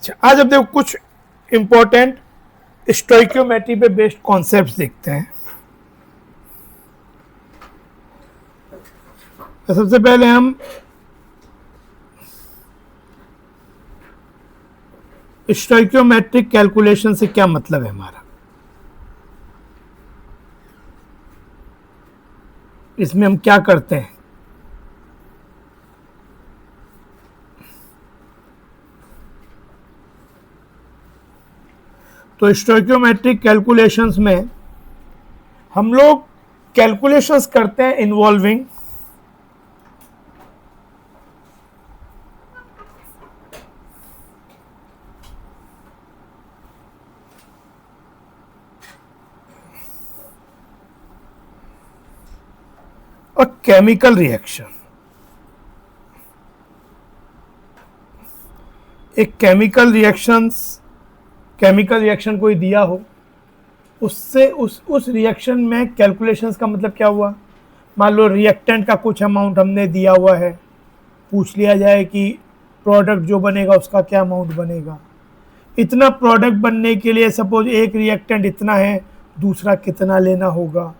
अच्छा, आज अब देखो कुछ इंपॉर्टेंट स्टोइकियोमेट्री पे बेस्ड कॉन्सेप्ट्स देखते हैं। तो सबसे पहले हम स्टोइकियोमेट्रिक कैलकुलेशन से क्या मतलब है हमारा, इसमें हम क्या करते हैं। तो स्टोइकियोमेट्रिक कैलकुलेशंस में हम लोग कैलकुलेशंस करते हैं इन्वॉल्विंग और केमिकल रिएक्शन। एक केमिकल रिएक्शन कोई दिया हो, उससे उस रिएक्शन में कैलकुलेशंस का मतलब क्या हुआ। मान लो रिएक्टेंट का कुछ अमाउंट हमने दिया हुआ है, पूछ लिया जाए कि प्रोडक्ट जो बनेगा उसका क्या अमाउंट बनेगा। इतना प्रोडक्ट बनने के लिए सपोज एक रिएक्टेंट इतना है, दूसरा कितना लेना होगा,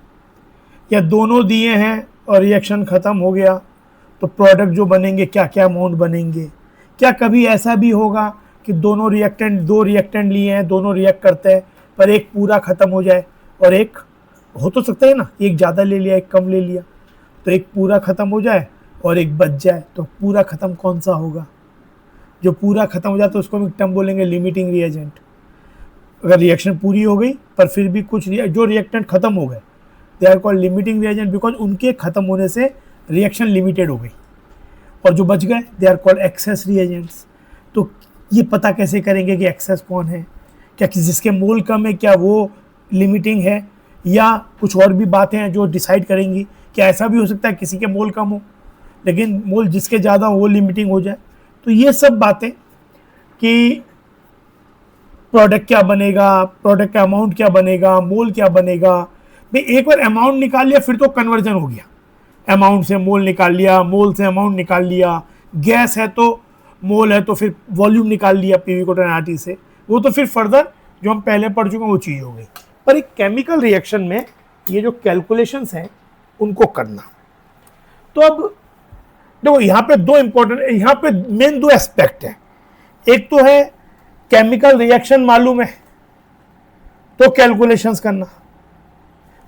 या दोनों दिए हैं और रिएक्शन ख़त्म हो गया तो प्रोडक्ट जो बनेंगे क्या क्या अमाउंट बनेंगे। क्या कभी ऐसा भी होगा कि दो रिएक्टेंट लिए हैं, दोनों रिएक्ट करते हैं पर एक पूरा ख़त्म हो जाए और एक हो तो सकता है ना, एक ज़्यादा ले लिया एक कम ले लिया, तो एक पूरा ख़त्म हो जाए और एक बच जाए। तो पूरा ख़त्म कौन सा होगा? जो पूरा ख़त्म हो जाए तो उसको हम एक टर्म बोलेंगे लिमिटिंग रिएजेंट। अगर रिएक्शन पूरी हो गई पर फिर भी कुछ जो रिएक्टेंट ख़त्म हो गए, they are called limiting reagent because उनके ख़त्म होने से रिएक्शन लिमिटेड हो गई। और जो बच गए they are called excess reagents. तो ये पता कैसे करेंगे कि एक्सेस कौन है? क्या जिसके मोल कम है क्या वो लिमिटिंग है, या कुछ और भी बातें हैं जो डिसाइड करेंगी। क्या ऐसा भी हो सकता है किसी के मोल कम हो लेकिन मोल जिसके ज़्यादा हो वो लिमिटिंग हो जाए। तो ये सब बातें कि प्रोडक्ट क्या बनेगा, प्रोडक्ट का अमाउंट क्या बनेगा, मोल क्या बनेगा। भाई एक बार अमाउंट निकाल लिया फिर तो कन्वर्जन हो गया, अमाउंट से मोल निकाल लिया, मोल से अमाउंट निकाल लिया। गैस है तो मोल है तो फिर वॉल्यूम निकाल लिया पीवी कोट एनआरटी से, वो तो फिर फर्दर जो हम पहले पढ़ चुके हैं वो चीज़ हो गई। पर एक केमिकल रिएक्शन में ये जो कैलकुलेशंस हैं उनको करना। तो अब देखो यहाँ पे दो इंपॉर्टेंट, यहाँ पे मेन दो एस्पेक्ट हैं। एक तो है केमिकल रिएक्शन मालूम है तो कैलकुलेशंस करना,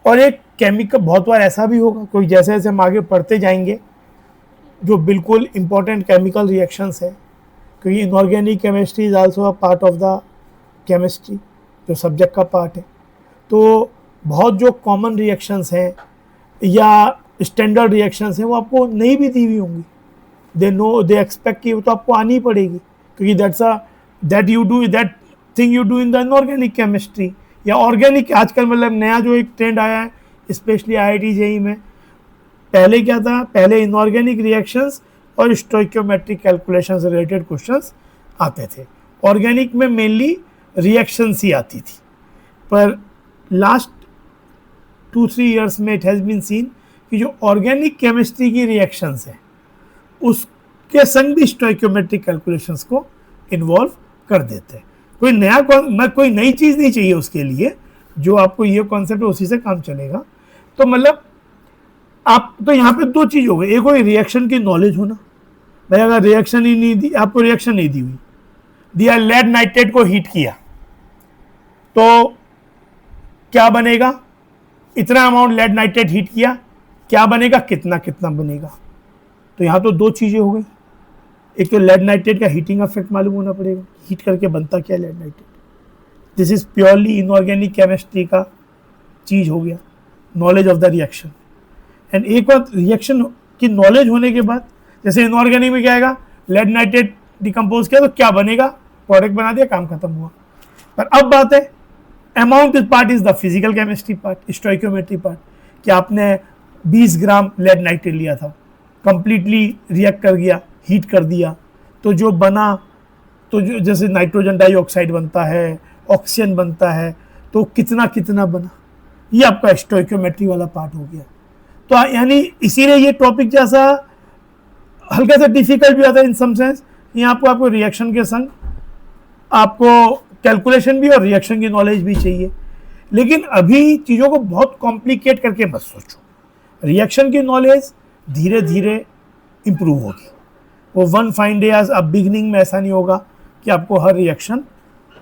और एक केमिकल बहुत बार ऐसा भी होगा कोई जैसे जैसे हम आगे पढ़ते जाएंगे जो बिल्कुल इंपॉर्टेंट केमिकल रिएक्शंस है, क्योंकि inorganic chemistry is also a part of the chemistry, जो सब्जेक्ट का पार्ट है। तो बहुत जो कॉमन रिएक्शंस हैं या स्टैंडर्ड रिएक्शंस हैं वो आपको नहीं भी दी हुई होंगी, दे एक्सपेक्ट कि वो तो आपको आनी पड़ेगी, क्योंकि that thing you do in the inorganic chemistry या ऑर्गेनिक। आजकल मतलब नया जो एक ट्रेंड आया है स्पेशली IIT JEE में, पहले क्या था, पहले इनऑर्गेनिक रिएक्शंस और स्टोइकियोमेट्रिक कैलकुलेशन से रिलेटेड क्वेश्चंस आते थे। ऑर्गेनिक में मेनली रिएक्शंस ही आती थी, पर लास्ट 2-3 ईयर्स में इट हैज़ बीन सीन कि जो ऑर्गेनिक केमिस्ट्री की रिएक्शंस हैं उसके संग भी स्टोइकियोमेट्रिक कैलकुलेशंस को इन्वॉल्व कर देते हैं। कोई नई चीज़ नहीं चाहिए उसके लिए, जो आपको ये कॉन्सेप्ट है उसी से काम चलेगा। तो मतलब आप तो यहाँ पे दो चीज़ हो गई, एक हो रिएक्शन की नॉलेज होना। भाई अगर रिएक्शन ही नहीं दी, आपको रिएक्शन नहीं दी हुई, दिया लेड नाइट्रेट को हीट किया तो क्या बनेगा, इतना अमाउंट लेड नाइट्रेट हीट किया, क्या बनेगा, कितना कितना बनेगा। तो यहाँ तो दो चीज़ें हो गई, एक तो लेड नाइट्रेट का हीटिंग इफेक्ट मालूम होना पड़ेगा, हीट करके बनता क्या lead nitrate. This is purely inorganic chemistry का चीज़ हो गया, knowledge of the reaction. And एक बार रिएक्शन की नॉलेज होने के बाद, जैसे इनऑर्गेनिक में क्या आएगा, लेड नाइट्रेट डिकम्पोज किया तो क्या बनेगा, प्रोडक्ट बना दिया, काम खत्म हुआ। पर अब बात है amount part is the physical chemistry part, stoichiometry part. कि आपने 20 ग्राम लेड नाइट्रेट लिया था, कंप्लीटली रिएक्ट कर गया, हीट कर दिया, तो जो बना, तो जो जैसे नाइट्रोजन डाइऑक्साइड बनता है, ऑक्सीजन बनता है, तो कितना कितना बना, ये आपका स्टोइकियोमेट्री वाला पार्ट हो गया। तो यानी इसीलिए ये टॉपिक जैसा हल्का सा डिफिकल्ट भी आता है इन सम सेंस। यहाँ आपको रिएक्शन के संग आपको कैलकुलेशन भी और रिएक्शन की नॉलेज भी चाहिए। लेकिन अभी चीज़ों को बहुत कॉम्प्लिकेट करके मत सोचो। रिएक्शन की नॉलेज धीरे धीरे इंप्रूव होगी। वो वन फाइन डे आज, अब बिगनिंग में ऐसा नहीं होगा कि आपको हर रिएक्शन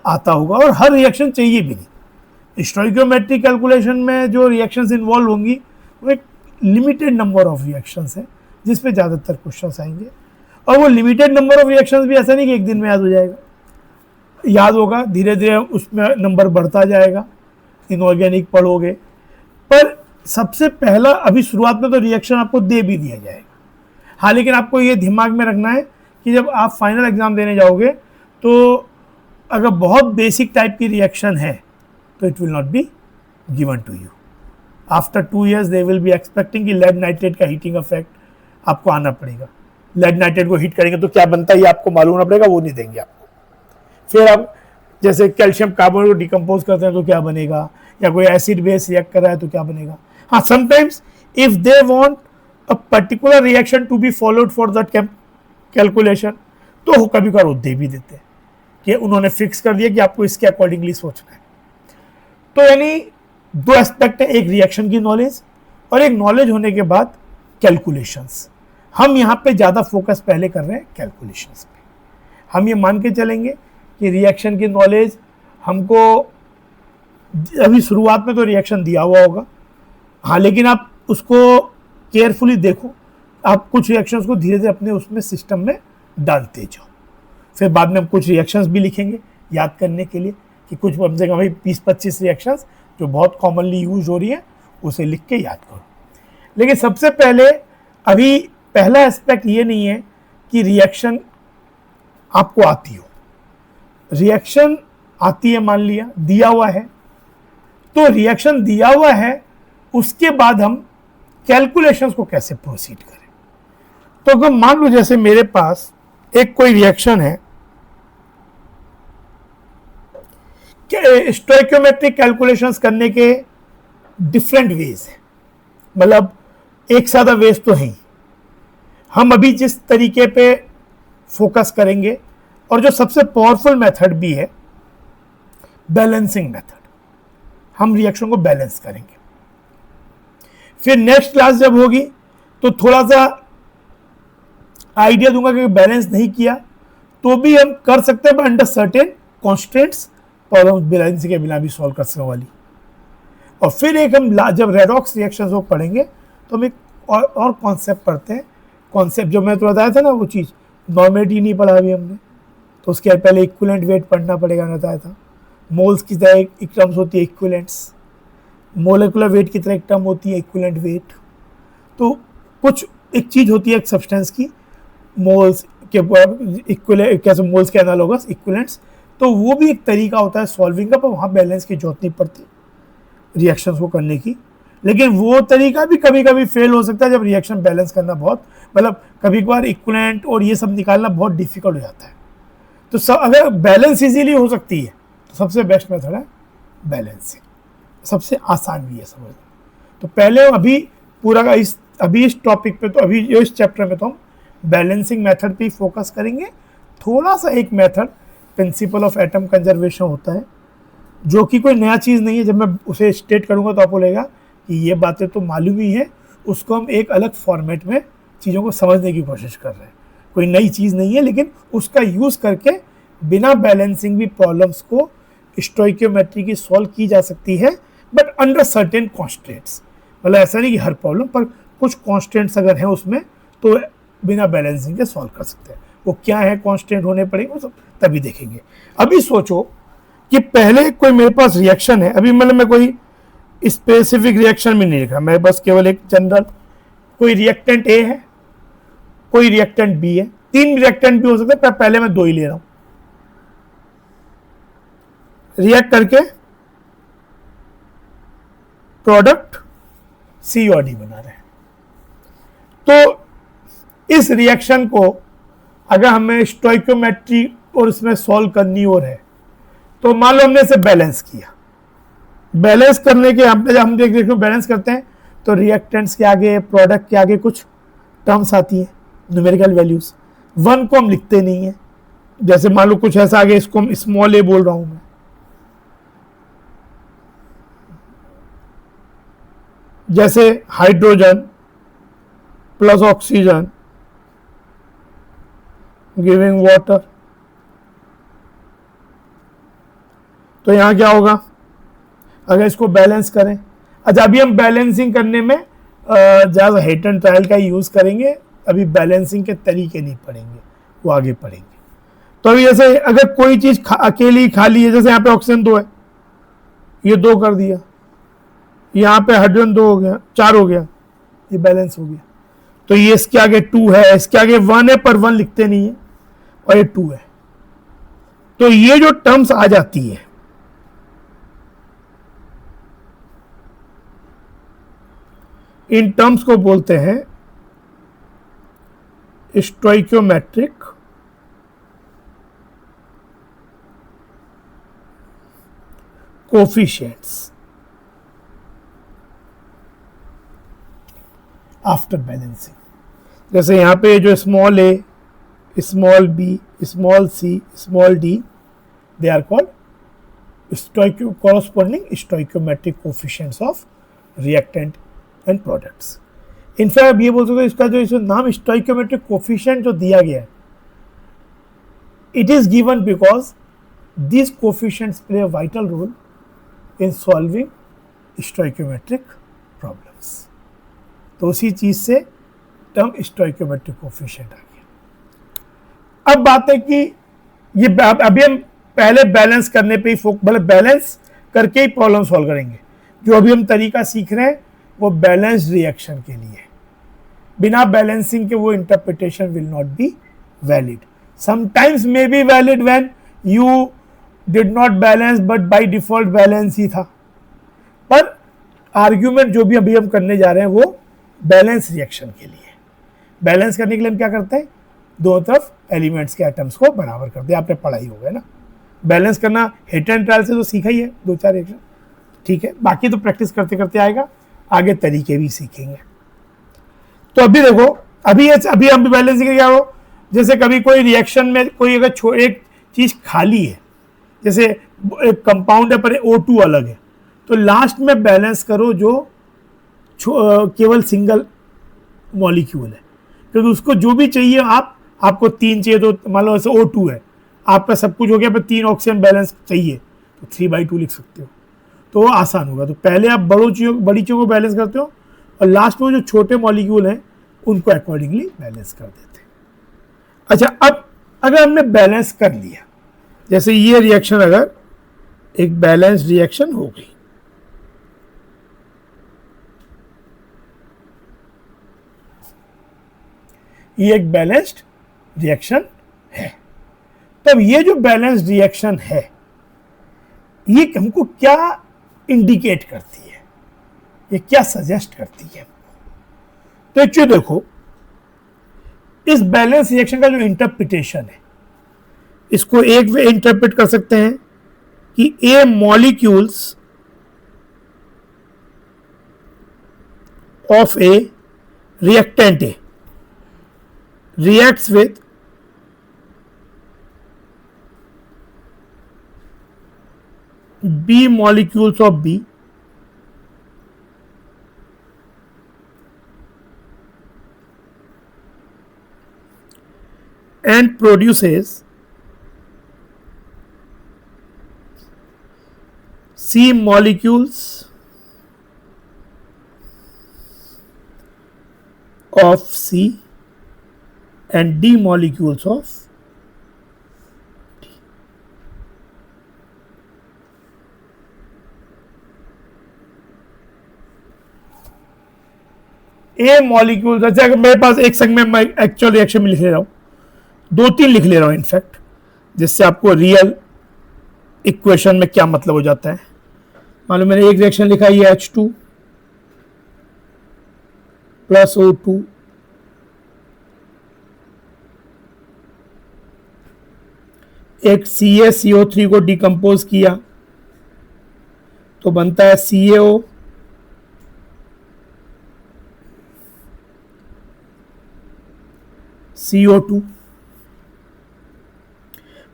आता होगा, और हर रिएक्शन चाहिए भी नहीं। स्टोइकियोमेट्रिक कैलकुलेशन में जो रिएक्शंस इन्वॉल्व होंगी वो एक लिमिटेड नंबर ऑफ रिएक्शंस है जिस पे ज़्यादातर क्वेश्चंस आएंगे। और वो लिमिटेड नंबर ऑफ रिएक्शंस भी ऐसा नहीं कि एक दिन में याद हो जाएगा, याद होगा, धीरे धीरे उसमें नंबर बढ़ता जाएगा, इनऑर्गेनिक पढ़ोगे। पर सबसे पहला अभी शुरुआत में तो रिएक्शन आपको दे भी दिया जाएगा। हाँ, लेकिन आपको ये दिमाग में रखना है कि जब आप फाइनल एग्जाम देने जाओगे तो अगर बहुत बेसिक टाइप की रिएक्शन है तो it will not be given to you. After 2 years they will be expecting कि लेड नाइट्रेट का हीटिंग इफेक्ट आपको आना पड़ेगा। लेड नाइट्रेट को हीट करेंगे तो क्या बनता है ये आपको मालूम होना पड़ेगा, वो नहीं देंगे आपको। फिर आप जैसे कैल्शियम कार्बोनेट को डिकम्पोज करते हैं तो क्या बनेगा, या कोई एसिड बेस रिएक्ट कर रहा है तो क्या बनेगा। हाँ, sometimes if they want a particular reaction to be followed for that calculation तो कभी कभार वो दे भी देते हैं कि उन्होंने फिक्स कर दिया कि आपको इसके अकॉर्डिंगली सोचना है। तो यानी दो एस्पेक्ट है, एक रिएक्शन की नॉलेज और एक नॉलेज होने के बाद कैलकुलेशंस। हम यहाँ पे ज़्यादा फोकस पहले कर रहे हैं कैलकुलेशंस पे। हम ये मान के चलेंगे कि रिएक्शन की नॉलेज हमको अभी शुरुआत में तो रिएक्शन दिया हुआ होगा। हाँ, लेकिन आप उसको केयरफुली देखो, आप कुछ रिएक्शंस को धीरे धीरे अपने उसमें सिस्टम में डालते जाओ। फिर बाद में हम कुछ रिएक्शंस भी लिखेंगे याद करने के लिए कि कुछ कम से कम भाई 20-25 रिएक्शंस जो बहुत कॉमनली यूज हो रही है उसे लिख के याद करो। लेकिन सबसे पहले अभी पहला एस्पेक्ट ये नहीं है कि रिएक्शन आपको आती हो। रिएक्शन आती है, मान लिया दिया हुआ है, तो रिएक्शन दिया हुआ है, उसके बाद हम कैलकुलेशंस को कैसे प्रोसीड करें। तो अगर मान लो जैसे मेरे पास एक कोई रिएक्शन है, स्टोइकियोमेट्रिक कैलकुलेशंस करने के डिफरेंट वेज हैं, मतलब एक सादा वेज तो है ही। हम अभी जिस तरीके पे फोकस करेंगे और जो सबसे पावरफुल मेथड भी है बैलेंसिंग मेथड, हम रिएक्शन को बैलेंस करेंगे। फिर नेक्स्ट क्लास जब होगी तो थोड़ा सा आइडिया दूंगा कि बैलेंस नहीं किया तो भी हम कर सकते हैं, पर under certain constants problem balancing के बिना भी सॉल्व कर सकने वाली। और फिर एक हम जब रेडॉक्स रिएक्शंस को पढ़ेंगे तो हम एक और कॉन्सेप्ट पढ़ते हैं। कॉन्सेप्ट जो मैं तो बताया था ना, वो चीज़ नॉर्मेलिटी नहीं पढ़ा अभी हमने, तो उसके पहले इक्विवेलेंट वेट पढ़ना पड़ेगा, बताया था। मोल्स की तरह एक टर्म्स होती है इक्विवेलेंट्स, मोलिकुलर वेट की तरह एक टर्म होती है इक्विवेलेंट वेट। तो कुछ एक चीज़ होती है एक सब्सटेंस की, मोल्स के कैसे मोल्स के एनालोगस इक्विवेलेंट्स, तो वो भी एक तरीका होता है सॉल्विंग का, पर वहाँ बैलेंस की जरूरत नहीं पड़ती रिएक्शंस को करने की। लेकिन वो तरीका भी कभी कभी फेल हो सकता है जब रिएक्शन बैलेंस करना बहुत, मतलब कभी कभार इक्विवेलेंट और ये सब निकालना बहुत डिफिकल्ट हो जाता है। तो अगर बैलेंस इजीली हो सकती है तो सबसे बेस्ट मेथड है बैलेंसिंग, सबसे आसान भी है समझना। तो पहले अभी पूरा का इस टॉपिक पे, तो अभी इस चैप्टर में तो हम बैलेंसिंग मेथड पे फोकस करेंगे। थोड़ा सा एक method principle of atom conservation होता है, जो कि कोई नया चीज़ नहीं है। जब मैं उसे स्टेट करूँगा तो आपको लगेगा कि ये बातें तो मालूम ही है, उसको हम एक अलग फॉर्मेट में चीज़ों को समझने की कोशिश कर रहे हैं। कोई नई चीज़ नहीं है, लेकिन उसका यूज़ करके बिना बैलेंसिंग भी प्रॉब्लम्स को स्टोइकियोमेट्री की सॉल्व की जा सकती है, बट अंडर सर्टेन कॉन्स्टेंट्स। मतलब ऐसा नहीं कि हर प्रॉब्लम पर, कुछ कॉन्स्टेंट्स अगर हैं उसमें तो बिना बैलेंसिंग के सॉल्व कर सकते हैं। वो क्या है, कॉन्स्टेंट होने पड़ेंगे, वो सब तभी देखेंगे। अभी सोचो कि पहले कोई मेरे पास रिएक्शन है, अभी मतलब मैं कोई स्पेसिफिक रिएक्शन भी नहीं लिख रहा, मैं बस केवल एक जनरल, कोई रिएक्टेंट ए है, कोई रिएक्टेंट बी है, 3 रिएक्टेंट भी हो सकते हैं, पर पहले मैं 2 ही ले रहा हूं। रिएक्ट करके प्रोडक्ट सी और डी बना रहे हैं। तो इस रिएक्शन को अगर हमें स्टोइकियोमेट्री और इसमें सॉल्व करनी और है तो मान लो हमने इसे बैलेंस किया। बैलेंस करने के हम देखो बैलेंस करते हैं तो रिएक्टेंट्स के आगे, प्रोडक्ट के आगे कुछ टर्म्स आती है, न्यूमेरिकल वैल्यूज। 1 को हम लिखते नहीं है, जैसे मान लो कुछ ऐसा आ गया, इसको हम स्मॉल ए बोल रहा हूं मैं, जैसे hydrogen plus oxygen giving water. तो यहां क्या होगा अगर इसको बैलेंस करें। अच्छा, अभी हम बैलेंसिंग करने में ज़्यादा हेट एंड ट्रायल का यूज़ करेंगे, अभी बैलेंसिंग के तरीके नहीं पढ़ेंगे, वो आगे पढ़ेंगे। तो अभी जैसे अगर कोई चीज़ अकेली खाली है, जैसे यहाँ पे ऑक्सीजन 2 है, ये 2 कर दिया, यहाँ पे हाइड्रोजन 2 हो गया, 4 हो गया, ये बैलेंस हो गया। तो ये इसके आगे 2 है, इसके आगे 1 है, पर 1 लिखते नहीं है, और ये 2 है। तो ये जो टर्म्स आ जाती है, इन टर्म्स को बोलते हैं स्टोइकियोमेट्रिक कोफिशिएंट्स आफ्टर बैलेंसिंग। जैसे यहां पे जो small A, small B, small C, small D, they are called corresponding stoichiometric coefficients of reactant and products. In fact आप ये बोल सकते हो इसका जो नाम stoichiometric coefficient जो दिया गया है, it is given because these coefficients play a vital role in solving stoichiometric problems. तो उसी चीज से टर्म stoichiometric coefficient आ गया। अब बात है कि ये अभी हम पहले बैलेंस करने पे ही मतलब बैलेंस करके ही प्रॉब्लम सॉल्व करेंगे। जो अभी हम तरीका सीख रहे हैं वो बैलेंस रिएक्शन के लिए, बिना बैलेंसिंग के वो interpretation will not be valid. Sometimes may be valid when you did not balance but by default balance ही था, पर आर्ग्यूमेंट जो भी अभी हम करने जा रहे हैं वो बैलेंस रिएक्शन के लिए। बैलेंस करने के लिए हम क्या करते हैं, दोनों तरफ एलिमेंट्स के एटम्स को बराबर करते हैं। आपने पढ़ाई होगा ना, बैलेंस करना हेट एंड ट्रायल से तो सीखा ही है, 2-4 रिएक्शन, ठीक है। बाकी तो प्रैक्टिस करते करते आएगा, आगे तरीके भी सीखेंगे। तो अभी देखो, अभी हम बैलेंसिंग क्या हो, जैसे कभी कोई रिएक्शन में कोई अगर एक चीज खाली है, जैसे एक कंपाउंड है पर O2 अलग है, तो लास्ट में बैलेंस करो जो केवल सिंगल मॉलिक्यूल है, क्योंकि उसको जो भी चाहिए आपको 3 चाहिए, तो मान लो ऐसे O2 है, आपका सब कुछ हो गया, पर 3 ऑक्सीजन बैलेंस चाहिए तो 3/2 लिख सकते हो, तो वो आसान होगा। तो पहले आप बड़ी चीज़ों को बैलेंस करते हो और लास्ट में जो छोटे मॉलिक्यूल हैं उनको अकॉर्डिंगली बैलेंस कर देते हैं। अच्छा, अब अगर हमने बैलेंस कर लिया, जैसे ये रिएक्शन अगर एक बैलेंस रिएक्शन हो गई, ये एक बैलेंस्ड रिएक्शन है, तब ये जो बैलेंस्ड रिएक्शन है ये हमको क्या इंडिकेट करती है, ये क्या सजेस्ट करती है। तो एक्चुअली देखो, इस बैलेंस रिएक्शन का जो इंटरप्रिटेशन है, इसको एक वे इंटरप्रेट कर सकते हैं कि A molecules of a reactant A reacts with B molecules of B and produces C molecules of C and D molecules of D. A molecules, अच्छा अगर मेरे पास एक सेकंड में मैं एक्चुअल रिएक्शन में लिख ले रहा हूँ, 2-3 लिख ले रहा हूँ इनफैक्ट, जिससे आपको रियल इक्वेशन में क्या मतलब हो जाता है। मान लो मैंने एक रिएक्शन लिखा, ये H2 प्लस O2 एक CaCO3 को डिकम्पोज किया तो बनता है CaO, CO2।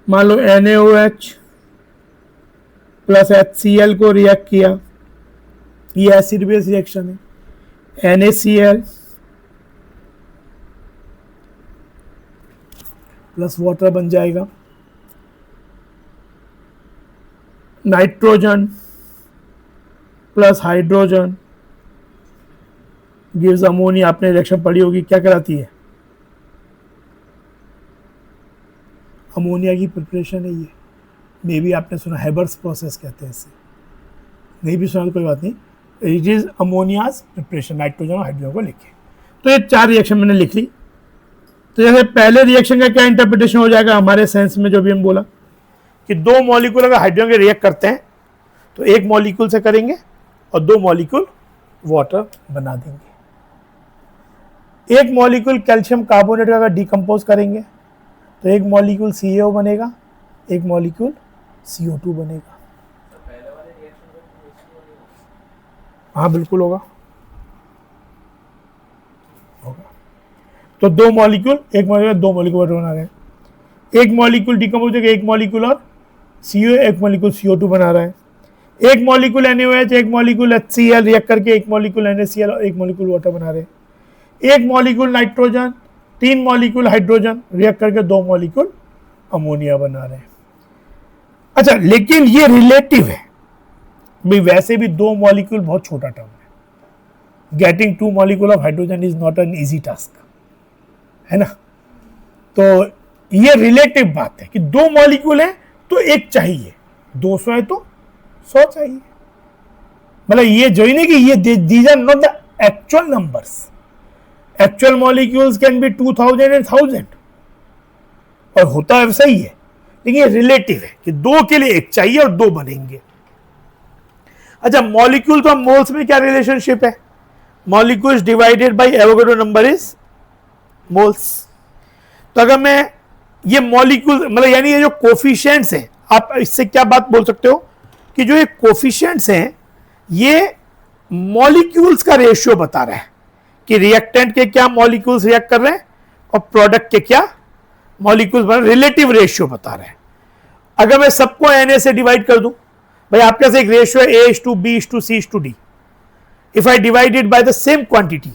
मान लो NaOH प्लस HCl को रिएक्ट किया, ये एसिड बेस रिएक्शन है। NaCl प्लस वाटर बन जाएगा, nitrogen plus hydrogen gives ammonia. आपने रिएक्शन पढ़ी होगी, क्या कराती है? अमोनिया की प्रिपरेशन है ये। मे भी आपने सुना, हेबर्स प्रोसेस कहते हैं इसे, नहीं भी सुना तो कोई बात नहीं। इट इज अमोनियाज प्रिपरेशन, नाइट्रोजन और हाइड्रोजन को लेके। तो ये 4 रिएक्शन मैंने लिख ली। तो जैसे पहले रिएक्शन का क्या इंटरप्रिटेशन हो जाएगा हमारे सेंस में, जो भी हम बोला कि 2 मॉलिक्यूल अगर हाइड्रोजन के रिएक्ट करते हैं तो 1 मॉलिक्यूल से करेंगे और 2 मॉलिक्यूल वाटर बना देंगे। 1 मॉलिक्यूल कैल्शियम कार्बोनेट का अगर डिकम्पोज करेंगे तो 1 मॉलिक्यूल CaO बनेगा, 1 मॉलिक्यूल CO2 बनेगा। हाँ बिल्कुल होगा। तो 2 मॉलिक्यूल, 1 मॉलिक्यूल 2 मॉलिक्यूल बना रहे हैं। 1 मॉलिक्यूल डिकम्पोज होगा, 1 मॉलिक्यूल और CO, 1 मॉलिक्यूल CO2 बना रहा है। 1 molecule NaOH, 1 molecule HCl react करके 1 मॉलिक्यूल NaCl और 1 मॉलिक्यूल वाटर बना रहे हैं। 1 molecule nitrogen, 3 molecule hydrogen react करके 2 मॉलिक्यूल अमोनिया बना रहे हैं। अच्छा, लेकिन ये रिलेटिव है भाई, वैसे भी 2 मॉलिक्यूल बहुत छोटा टर्म है। Getting 2 molecule of hydrogen is not an easy task, है ना। तो ये रिलेटिव बात है कि 2 मॉलिक्यूल है तो 1 चाहिए, 200 है तो 100 चाहिए। मतलब ये जो ही नहीं कि ये these are not the actual numbers. Actual molecules can be 2000 and 1000 और होता है वैसा ही है, लेकिन ये रिलेटिव है कि 2 के लिए 1 चाहिए और 2 बनेंगे। अच्छा, मॉलिक्यूल तो मोल्स में क्या रिलेशनशिप है? Molecules divided by Avogadro number is moles. तो अगर मैं ये मॉलिक्यूल मतलब यानी ये जो कोफिशिएंट्स हैं, आप इससे क्या बात बोल सकते हो कि जो ये कोफिशिएंट्स हैं ये मॉलिक्यूल्स का रेशियो बता रहा है कि रिएक्टेंट के क्या मॉलिक्यूल्स रिएक्ट कर रहे हैं और प्रोडक्ट के क्या मॉलिक्यूल्स बन, रिलेटिव रेशियो बता रहे हैं। अगर मैं सबको Na से डिवाइड कर दूं, भाई आपके पास एक रेशियो है A:B:C:D, if I divide it by the same quantity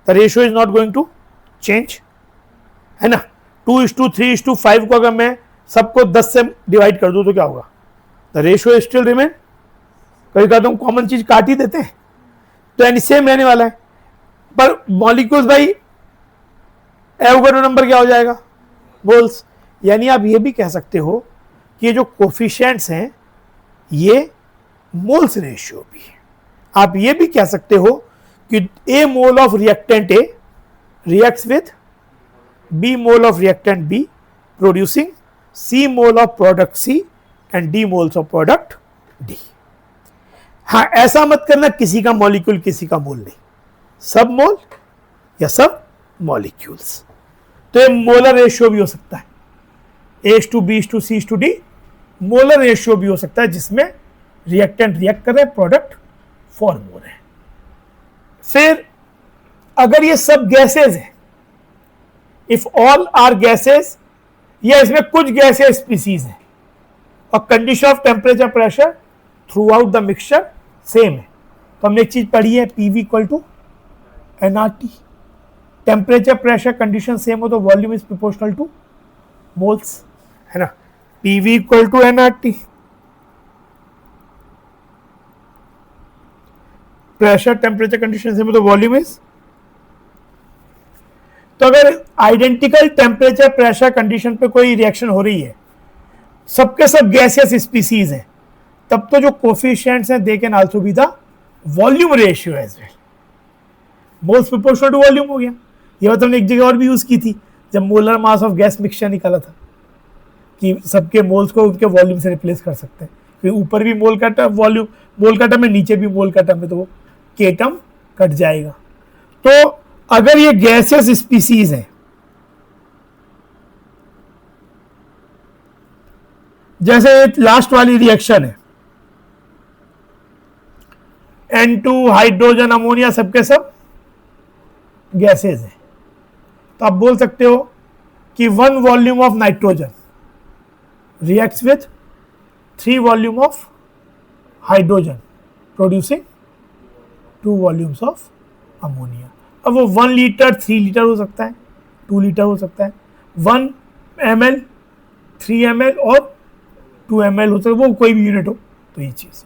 the ratio is not going to change, है ना। 2:3:5 को अगर मैं सबको 10 से डिवाइड कर दूं तो क्या होगा? The ratio still remain. कभी कहता हूं कॉमन चीज काट ही देते हैं तो यानी सेम रहने वाला है। पर मॉलिक्यूल्स भाई एवोगाड्रो नंबर क्या हो जाएगा? मोल्स। यानी आप ये भी कह सकते हो कि ये जो कोफिशिएंट्स हैं ये मोल्स रेशियो भी है। आप ये भी कह सकते हो कि A mole of reactant A reacts with B mole of reactant B producing C mole of product C and D moles of product D। हाँ, ऐसा मत करना किसी का मॉलिक्यूल किसी का मोल नहीं, सब मोल या सब मॉलिक्यूल्स। तो ये मोलर रेशियो भी हो सकता है, A:B:C:D मोलर रेशियो भी हो सकता है जिसमें रिएक्टेंट रिएक्ट कर रहे हैं, प्रोडक्ट फॉर्म हो रहे हैं। फिर अगर ये सब गैसेज है, इफ ऑल आर गैसेज, या इसमें कुछ गैसेज स्पीसीज है और condition of temperature pressure through out the mixture same है, तो हमने एक चीज पढ़ी है PV = nRT। Temperature pressure condition same हो तो volume is proportional two moles, है ना। PV = nRT। Pressure temperature condition same हो तो वॉल्यूम इज। तो अगर आइडेंटिकल टेम्परेचर प्रेशर कंडीशन पे कोई रिएक्शन हो रही है, सबके सब गैसियस स्पीसीज हैं, तब तो जो कोफिशिएंट्स हैं they can also be the volume ratio as well. Moles proportional to volume हो गया। ये बात हमने एक जगह और भी यूज की थी जब molar mass of gas mixture निकाला था कि सबके मोल्स को उनके वॉल्यूम से रिप्लेस कर सकते हैं। फिर ऊपर भी मोल का टर्म वॉल्यूम, मोल का टर्म है, नीचे भी मोल का टर्म है, तो वो के टर्म कट जाएगा। तो अगर ये गैसियस स्पीसीज है, जैसे लास्ट वाली रिएक्शन है N2 हाइड्रोजन अमोनिया, सबके सब गैसेज है, तो आप बोल सकते हो कि 1 volume of nitrogen reacts with 3 volume of hydrogen producing 2 volumes of ammonia. अब वो 1 लीटर 3 लीटर हो सकता है, 2 लीटर हो सकता है, 1 ml 3 ml और 2 ml हो सकता है, वो कोई भी यूनिट हो. तो ये चीज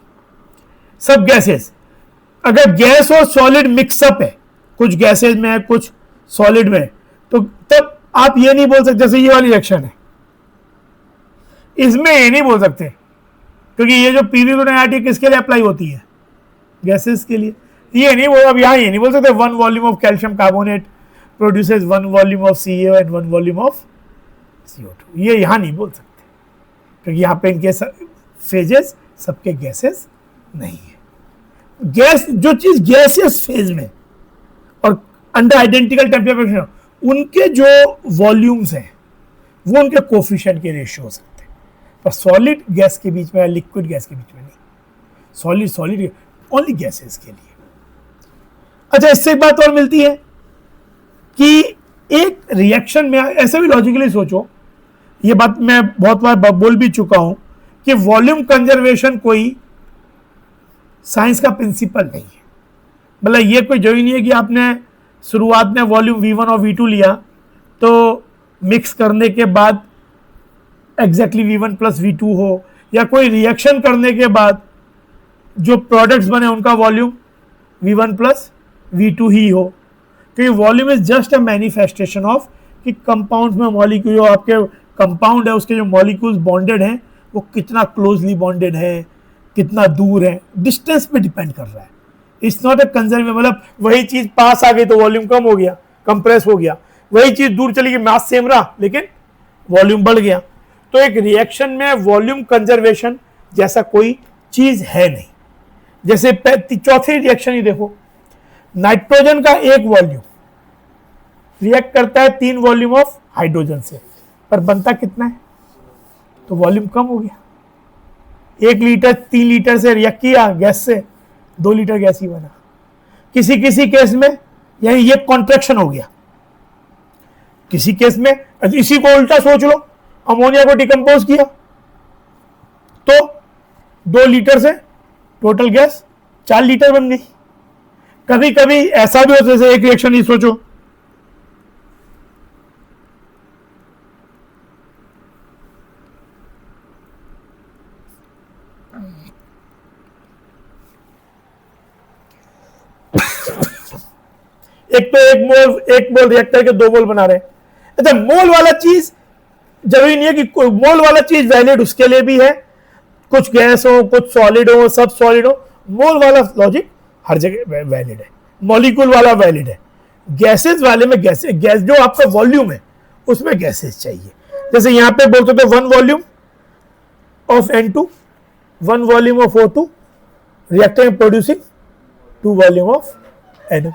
सब गैसेस, अगर गैस और सॉलिड मिक्सअप है, कुछ गैसेज में है कुछ सॉलिड में है, तो तब आप ये नहीं बोल सकते. जैसे ये वाली रिएक्शन है, इसमें ये नहीं बोल सकते क्योंकि ये जो पीवी गुणाटी किसके लिए अप्लाई होती है, गैसेस के लिए. ये नहीं बोल, अब यहाँ ये नहीं बोल सकते 1 volume of calcium carbonate produces 1 volume of CaO and 1 volume of CO2. ये यहाँ नहीं बोल सकते क्योंकि यहाँ पे इनके फेजेस सबके गैसेस नहीं है. गैस, जो चीज गैसेस फेज में और अंडर आइडेंटिकल टेम्परेचर, उनके जो वॉल्यूम्स हैं वो उनके कोफिशिएंट के रेशियो हो सकते हैं, पर सॉलिड गैस के बीच में या लिक्विड गैस के बीच में नहीं. सॉलिड ओनली गैसेस के लिए. अच्छा, इससे एक बात और मिलती है कि एक रिएक्शन में, ऐसे भी लॉजिकली सोचो, ये बात मैं बहुत बार बोल भी चुका हूं कि वॉल्यूम कंजर्वेशन कोई साइंस का प्रिंसिपल नहीं है. मतलब ये कोई जरूरी नहीं है कि आपने शुरुआत में वॉल्यूम V1 और V2 लिया तो मिक्स करने के बाद एग्जैक्टली V1 प्लस V2 हो, या कोई रिएक्शन करने के बाद जो प्रोडक्ट्स बने उनका वॉल्यूम V1 प्लस V2 ही हो. क्योंकि volume is just a manifestation of कि कंपाउंड्स में मॉलिक्यूल, जो आपके कंपाउंड है उसके जो मॉलिक्यूल्स बॉन्डेड हैं वो कितना क्लोजली बॉन्डेड है, कितना दूर है, डिस्टेंस पे डिपेंड कर रहा है. इट्स नॉट ए कंजर्व, मतलब वही चीज पास आ गई तो वॉल्यूम कम हो गया, कंप्रेस हो गया, वही चीज दूर चली गई, मास सेम रहा लेकिन वॉल्यूम बढ़ गया. तो एक रिएक्शन में वॉल्यूम कंजर्वेशन जैसा कोई चीज है नहीं. जैसे चौथी रिएक्शन ही देखो, नाइट्रोजन का एक वॉल्यूम रिएक्ट करता है 3 वॉल्यूम ऑफ हाइड्रोजन से, पर बनता कितना है, तो वॉल्यूम कम हो गया. 1 लीटर 3 लीटर से रिएक्ट किया गैस से, 2 लीटर गैस ही बना. किसी किसी केस में यानी ये कॉन्ट्रैक्शन हो गया. किसी केस में इसी को उल्टा सोच लो, अमोनिया को डिकम्पोज किया तो 2 लीटर से टोटल गैस 4 लीटर बन गई. कभी कभी ऐसा भी होता है, जैसे एक रिएक्शन ही सोचो, एक मोल रिएक्टर के 2 मोल बना रहे हैं. अच्छा, मोल वाला चीज जरूरी नहीं है कि मोल वाला चीज वैलिड उसके लिए भी है, कुछ गैस हो कुछ सॉलिड हो सब सॉलिड हो, मोल वाला लॉजिक हर जगह वैलिड है. मॉलिक्यूल वाला वैलिड है. गैसेस वाले में गैस जो आपका वॉल्यूम है उसमें गैसेस चाहिए. जैसे यहां पे बोलते थे 1 volume of N2 1 volume of O2 reactor में प्रोड्यूसिंग 2 वॉल्यूम ऑफ NO.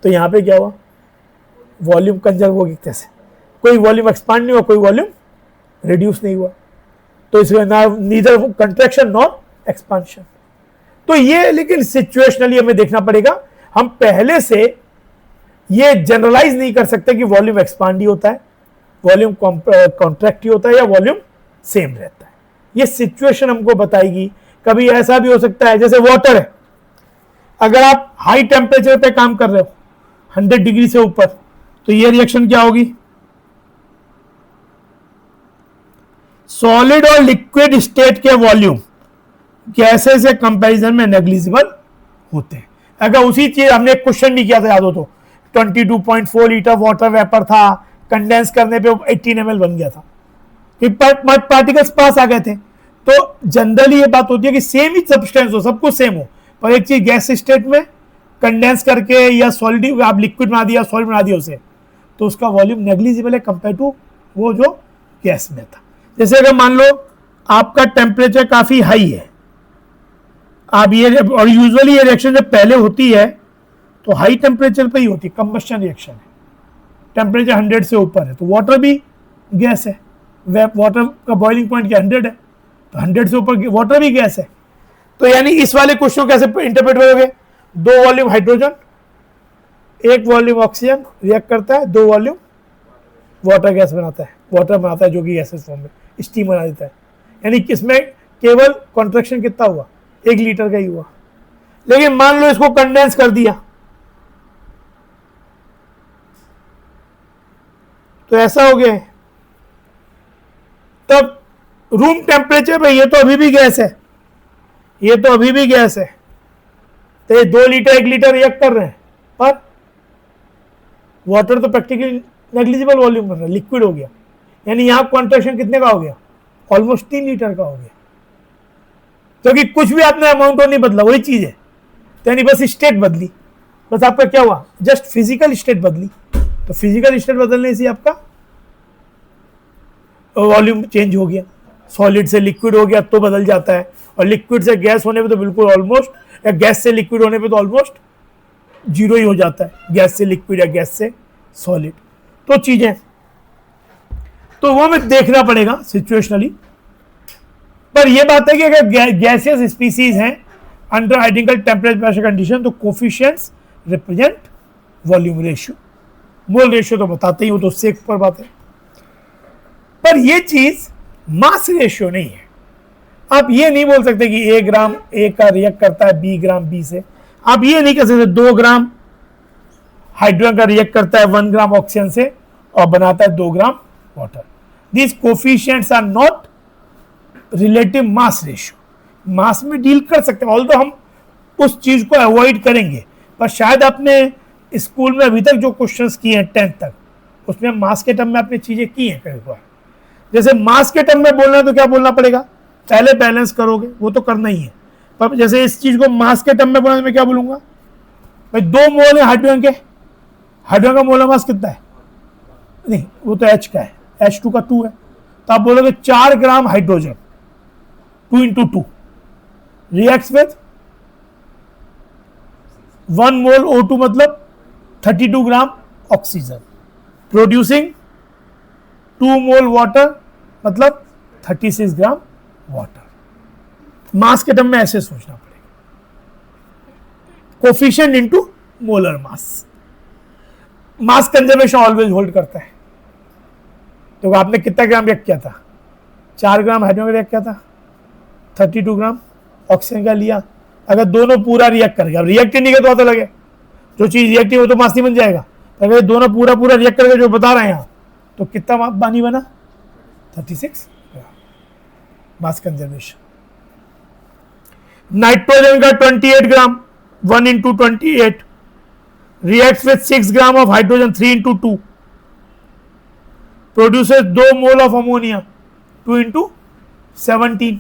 तो यहां पे क्या हुआ, वॉल्यूम कंजर्व होगी. कैसे, कोई वॉल्यूम एक्सपांड नहीं हुआ, कोई वॉल्यूम रिड्यूस नहीं हुआ, तो इसमें ना नीदर कंट्रैक्शन नॉर एक्सपांशन. तो ये लेकिन सिचुएशनली हमें देखना पड़ेगा. हम पहले से ये जनरलाइज नहीं कर सकते कि वॉल्यूम एक्सपांड ही होता है, वॉल्यूम कॉन्ट्रैक्ट ही होता है या वॉल्यूम सेम रहता है. ये सिचुएशन हमको बताएगी. कभी ऐसा भी हो सकता है, जैसे वाटर है, अगर आप हाई टेम्परेचर पे काम कर रहे हो 100 डिग्री से ऊपर, तो ये रिएक्शन क्या होगी, सॉलिड और लिक्विड स्टेट के वॉल्यूम गैसेस से कंपैरिजन में नेग्लिजिबल होते हैं. अगर उसी चीज हमने एक क्वेश्चन भी किया था, याद हो तो 22.4 लीटर वाटर वेपर था, कंडेंस करने पे 18 ml बन गया था, पार्टिकल्स पास आ गए थे. तो जनरली ये बात होती है कि सेम ही सब्सटेंस हो, सब कुछ सेम हो, पर एक चीज गैस स्टेट में कंडेंस करके या सॉलिड आप लिक्विड बना दिया, सॉलिड बना दिया उसे, तो उसका वॉल्यूम नेग्लिजिबल है कंपेयर टू वो जो गैस में था. जैसे अगर मान लो आपका टेम्परेचर काफी हाई है, आप ये, और यूजुअली ये रिएक्शन जब पहले होती है तो हाई टेम्परेचर पे ही होती है, कंबस्शन रिएक्शन है, टेम्परेचर 100 से ऊपर है, तो वाटर भी गैस है, वाटर का बॉइलिंग पॉइंट क्या 100 है, तो 100 से ऊपर वाटर भी गैस है. तो यानी इस वाले क्वेश्चन कैसे इंटरप्रेट करोगे, 2 volume hydrogen 1 volume oxygen react करता है, 2 वॉल्यूम वाटर गैस बनाता है, वाटर बनाता है जो कि गैसेस फॉर्म में स्टीम बना देता है. यानी किसमें केवल कॉन्ट्रैक्शन कितना हुआ, 1 लीटर का ही हुआ। लेकिन मान लो इसको कंडेंस कर दिया तो ऐसा हो गया है। तब रूम टेम्परेचर पे ये तो अभी भी गैस है, ये तो अभी भी गैस है, तो ये 2 लीटर 1 लीटर रिएक्ट कर रहे हैं, पर वाटर तो प्रैक्टिकली नेग्लिजिबल वॉल्यूम बन रहा है, लिक्विड हो गया। यानी यहां कॉन्ट्रैक्शन कितने का हो गया, ऑलमोस्ट 3 लीटर का हो गया, क्योंकि कुछ भी आपने अमाउंट नहीं बदला, वही चीज है। तो यानी बस स्टेट बदली, बस आपका क्या हुआ, जस्ट फिजिकल स्टेट बदली। तो फिजिकल स्टेट बदलने से आपका वॉल्यूम चेंज हो गया, सॉलिड से लिक्विड हो गया तो बदल जाता है, और लिक्विड से गैस होने पे तो बिल्कुल ऑलमोस्ट, या गैस से लिक्विड होने पे तो ऑलमोस्ट जीरो ही हो जाता है, गैस से लिक्विड या गैस से सॉलिड। तो चीजें तो वो हमें देखना पड़ेगा सिचुएशनली। पर ये बात है कि अगर गैसियस स्पीसीज हैं under identical temperature pressure condition, तो coefficients represent volume ratio. Mole ratio तो बताते ही, वो तो उससे एक पर बात है। पर ये चीज मास रेशियो नहीं है। आप ये नहीं बोल सकते कि 1 ग्राम ए का रिएक्ट करता है 20 ग्राम बी से। आप ये नहीं कह सकते 2 ग्राम हाइड्रोजन का रिएक्ट करता है 1 ग्राम ऑक्सीजन से और बनाता है 2 gram water. These coefficients are not relative mass ratio. Mass में डील कर सकते हैं, ऑल्दो हम उस चीज को अवॉइड करेंगे। पर शायद आपने स्कूल में अभी तक जो क्वेश्चंस किए हैं 10th तक, उसमें मास के टर्म में आपने चीजें की हैं कई बार। जैसे मास के टर्म में बोलना है तो क्या बोलना पड़ेगा, पहले बैलेंस करोगे, वो तो करना ही है। पर जैसे इस चीज को मास के टर्म में बोलना, मैं क्या बोलूंगा भाई, 2 मोल है हाइड्रोजन के, हाइड्रोजन का मोलर मास कितना है, नहीं वो तो H का है, H2 का 2 है, तो आप बोलोगे 4 gram hydrogen 2 into 2 reacts with 1 mole O2 मतलब 32 ग्राम ऑक्सीजन, प्रोड्यूसिंग 2 मोल वाटर मतलब 36 ग्राम वाटर। मास के टर्म में ऐसे सोचना पड़ेगा, coefficient into molar mass. Mass conservation always hold करता है। तो आपने कितना ग्राम रिएक्ट किया था, 4 ग्राम हाइड्रोजन रिएक्ट किया था, 32 ग्राम ऑक्सीजन का लिया। अगर दोनों पूरा रिएक्ट कर गया, रिएक्ट ही नहीं किया तो आता लगे, जो चीज रिएक्टिव हो तो मास नहीं बन जाएगा। अगर दोनों पूरा रिएक्ट करके जो बता रहे हैं यहाँ, तो कितना पानी बना, 36 मास कंजर्वेशन। नाइट्रोजन का 28 ग्राम 1 into 28 reacts with 6 gram of hydrogen 3 into 2 produces 2 mole of ammonia 2 into 17।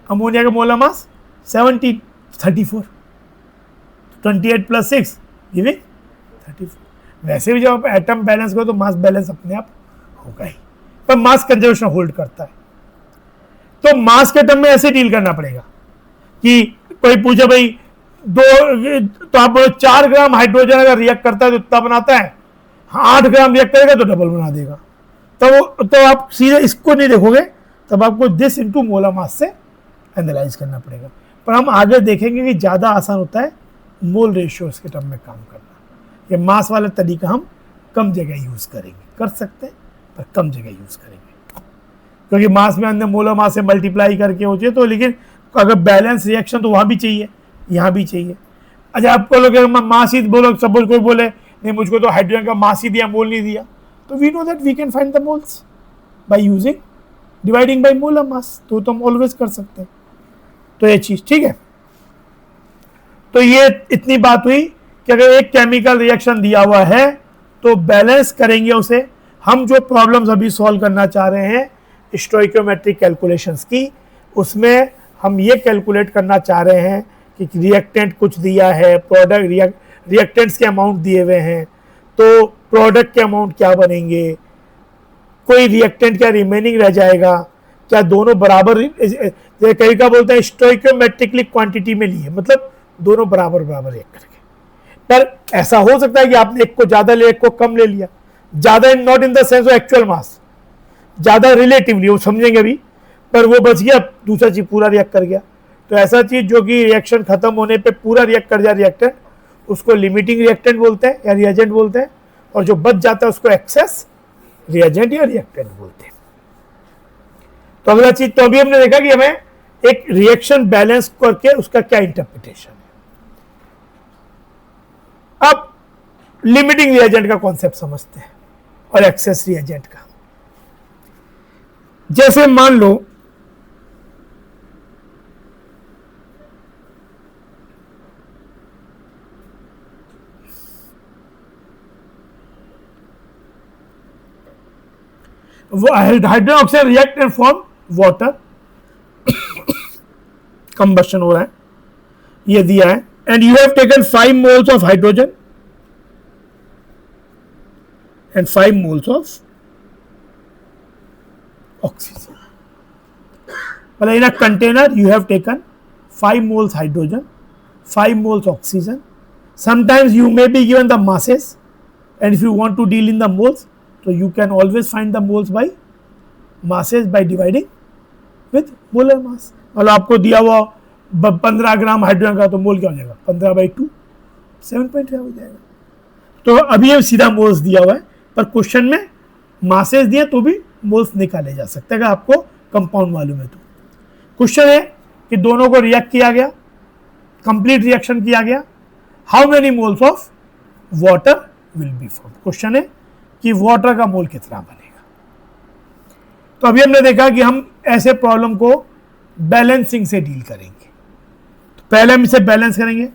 Ammonia का मोलर मास 17, 34, 28 plus 6 गिविंग 34। वैसे भी जब आप एटम बैलेंस करो तो मास बैलेंस अपने आप होगा ही, पर मास कंजर्वेशन होल्ड करता है। तो मास के टर्म में ऐसे डील करना पड़ेगा कि कोई पूछे भाई 2, तो आप बोलो 4 ग्राम हाइड्रोजन अगर रिएक्ट करता है तो इतना बनाता है, 8 ग्राम रिएक्ट करेगा तो डबल बना देगा। तो आप सीधे इसको नहीं देखोगे, तब आपको दिस इनटू मोलर मास से एनालाइज करना पड़ेगा। पर हम आगे देखेंगे कि ज़्यादा आसान होता है मोल रेशियोज के टर्म में काम करना। ये मास वाला तरीका हम कम जगह यूज़ करेंगे, कर सकते हैं पर कम जगह यूज़ करेंगे, क्योंकि मास में हमने मोलर मास से मल्टीप्लाई करके हो चाहिए। तो लेकिन अगर बैलेंस रिएक्शन तो वहाँ भी चाहिए, यहाँ भी चाहिए। अच्छा, आपको लोग मास ही बोलो, सपोज कोई बोले नहीं मुझको तो हाइड्रोजन का मास ही दिया, मोल नहीं दिया, तो we know that we can find the moles by using dividing by molar mass. तो हम ऑलवेज कर सकते हैं। तो ये चीज़ ठीक है। तो ये इतनी बात हुई कि अगर एक केमिकल रिएक्शन दिया हुआ है तो बैलेंस करेंगे उसे। हम जो प्रॉब्लम्स अभी सॉल्व करना चाह रहे हैं स्टोइकियोमेट्रिक कैलकुलेशंस की, उसमें हम ये कैलकुलेट करना चाह रहे हैं कि रिएक्टेंट कुछ दिया है, प्रोडक्ट रिएक्टेंट्स के अमाउंट दिए हुए हैं, तो प्रोडक्ट के अमाउंट क्या बनेंगे, कोई रिएक्टेंट क्या रिमेनिंग रह जाएगा, क्या दोनों बराबर, कई का बोलते हैं स्टोइकियोमेट्रिकली क्वांटिटी में लिए, मतलब दोनों बराबर रिएक्ट करके। पर ऐसा हो सकता है कि आपने एक को ज्यादा ले, एक को कम ले लिया, ज्यादा not in the sense of actual mass, ज्यादा रिलेटिवली, वो समझेंगे अभी, पर वो बच गया, दूसरा चीज पूरा रिएक्ट कर गया। तो ऐसा चीज जो कि रिएक्शन खत्म होने पे पूरा रिएक्ट कर जाए रिएक्टेंट, उसको लिमिटिंग रिएक्टेंट बोलते हैं या रिएजेंट बोलते हैं, और जो बच जाता है उसको एक्सेस रिएजेंट या रिएक्टेंट बोलते हैं। तो अगला चीज, तो अभी हमने देखा कि हमें एक रिएक्शन बैलेंस करके उसका क्या इंटरप्रिटेशन है। अब लिमिटिंग रिएजेंट का कॉन्सेप्ट समझते हैं और एक्सेस रिएजेंट का। जैसे मान लो hydrogen oxide react and form water, combustion हो रहा है, ये दिया है, and you have taken 5 moles of hydrogen and 5 moles of oxygen. मतलब in a container you have taken 5 moles hydrogen, 5 moles oxygen. Sometimes you may be given the masses, and if you want to deal in the moles, so you can always find the moles by masses by dividing with molar mass. मतलब आपको दिया हुआ 15 gram hydrogen का, तो मोल क्या हो जाएगा 15/2, 7.5 हो जाएगा। तो अभी ये सीधा मोल्स दिया हुआ है, पर क्वेश्चन में मासेस दिए तो भी मोल्स निकाले जा सकते हैं अगर आपको कंपाउंड मालूम है तो। क्वेश्चन है कि दोनों को रिएक्ट किया गया, कंप्लीट रिएक्शन किया गया, how many moles of water will be form. Question है कि वाटर का मोल कितना बनेगा। तो अभी हमने देखा कि हम ऐसे प्रॉब्लम को बैलेंसिंग से डील करेंगे। तो पहले हम इसे बैलेंस करेंगे।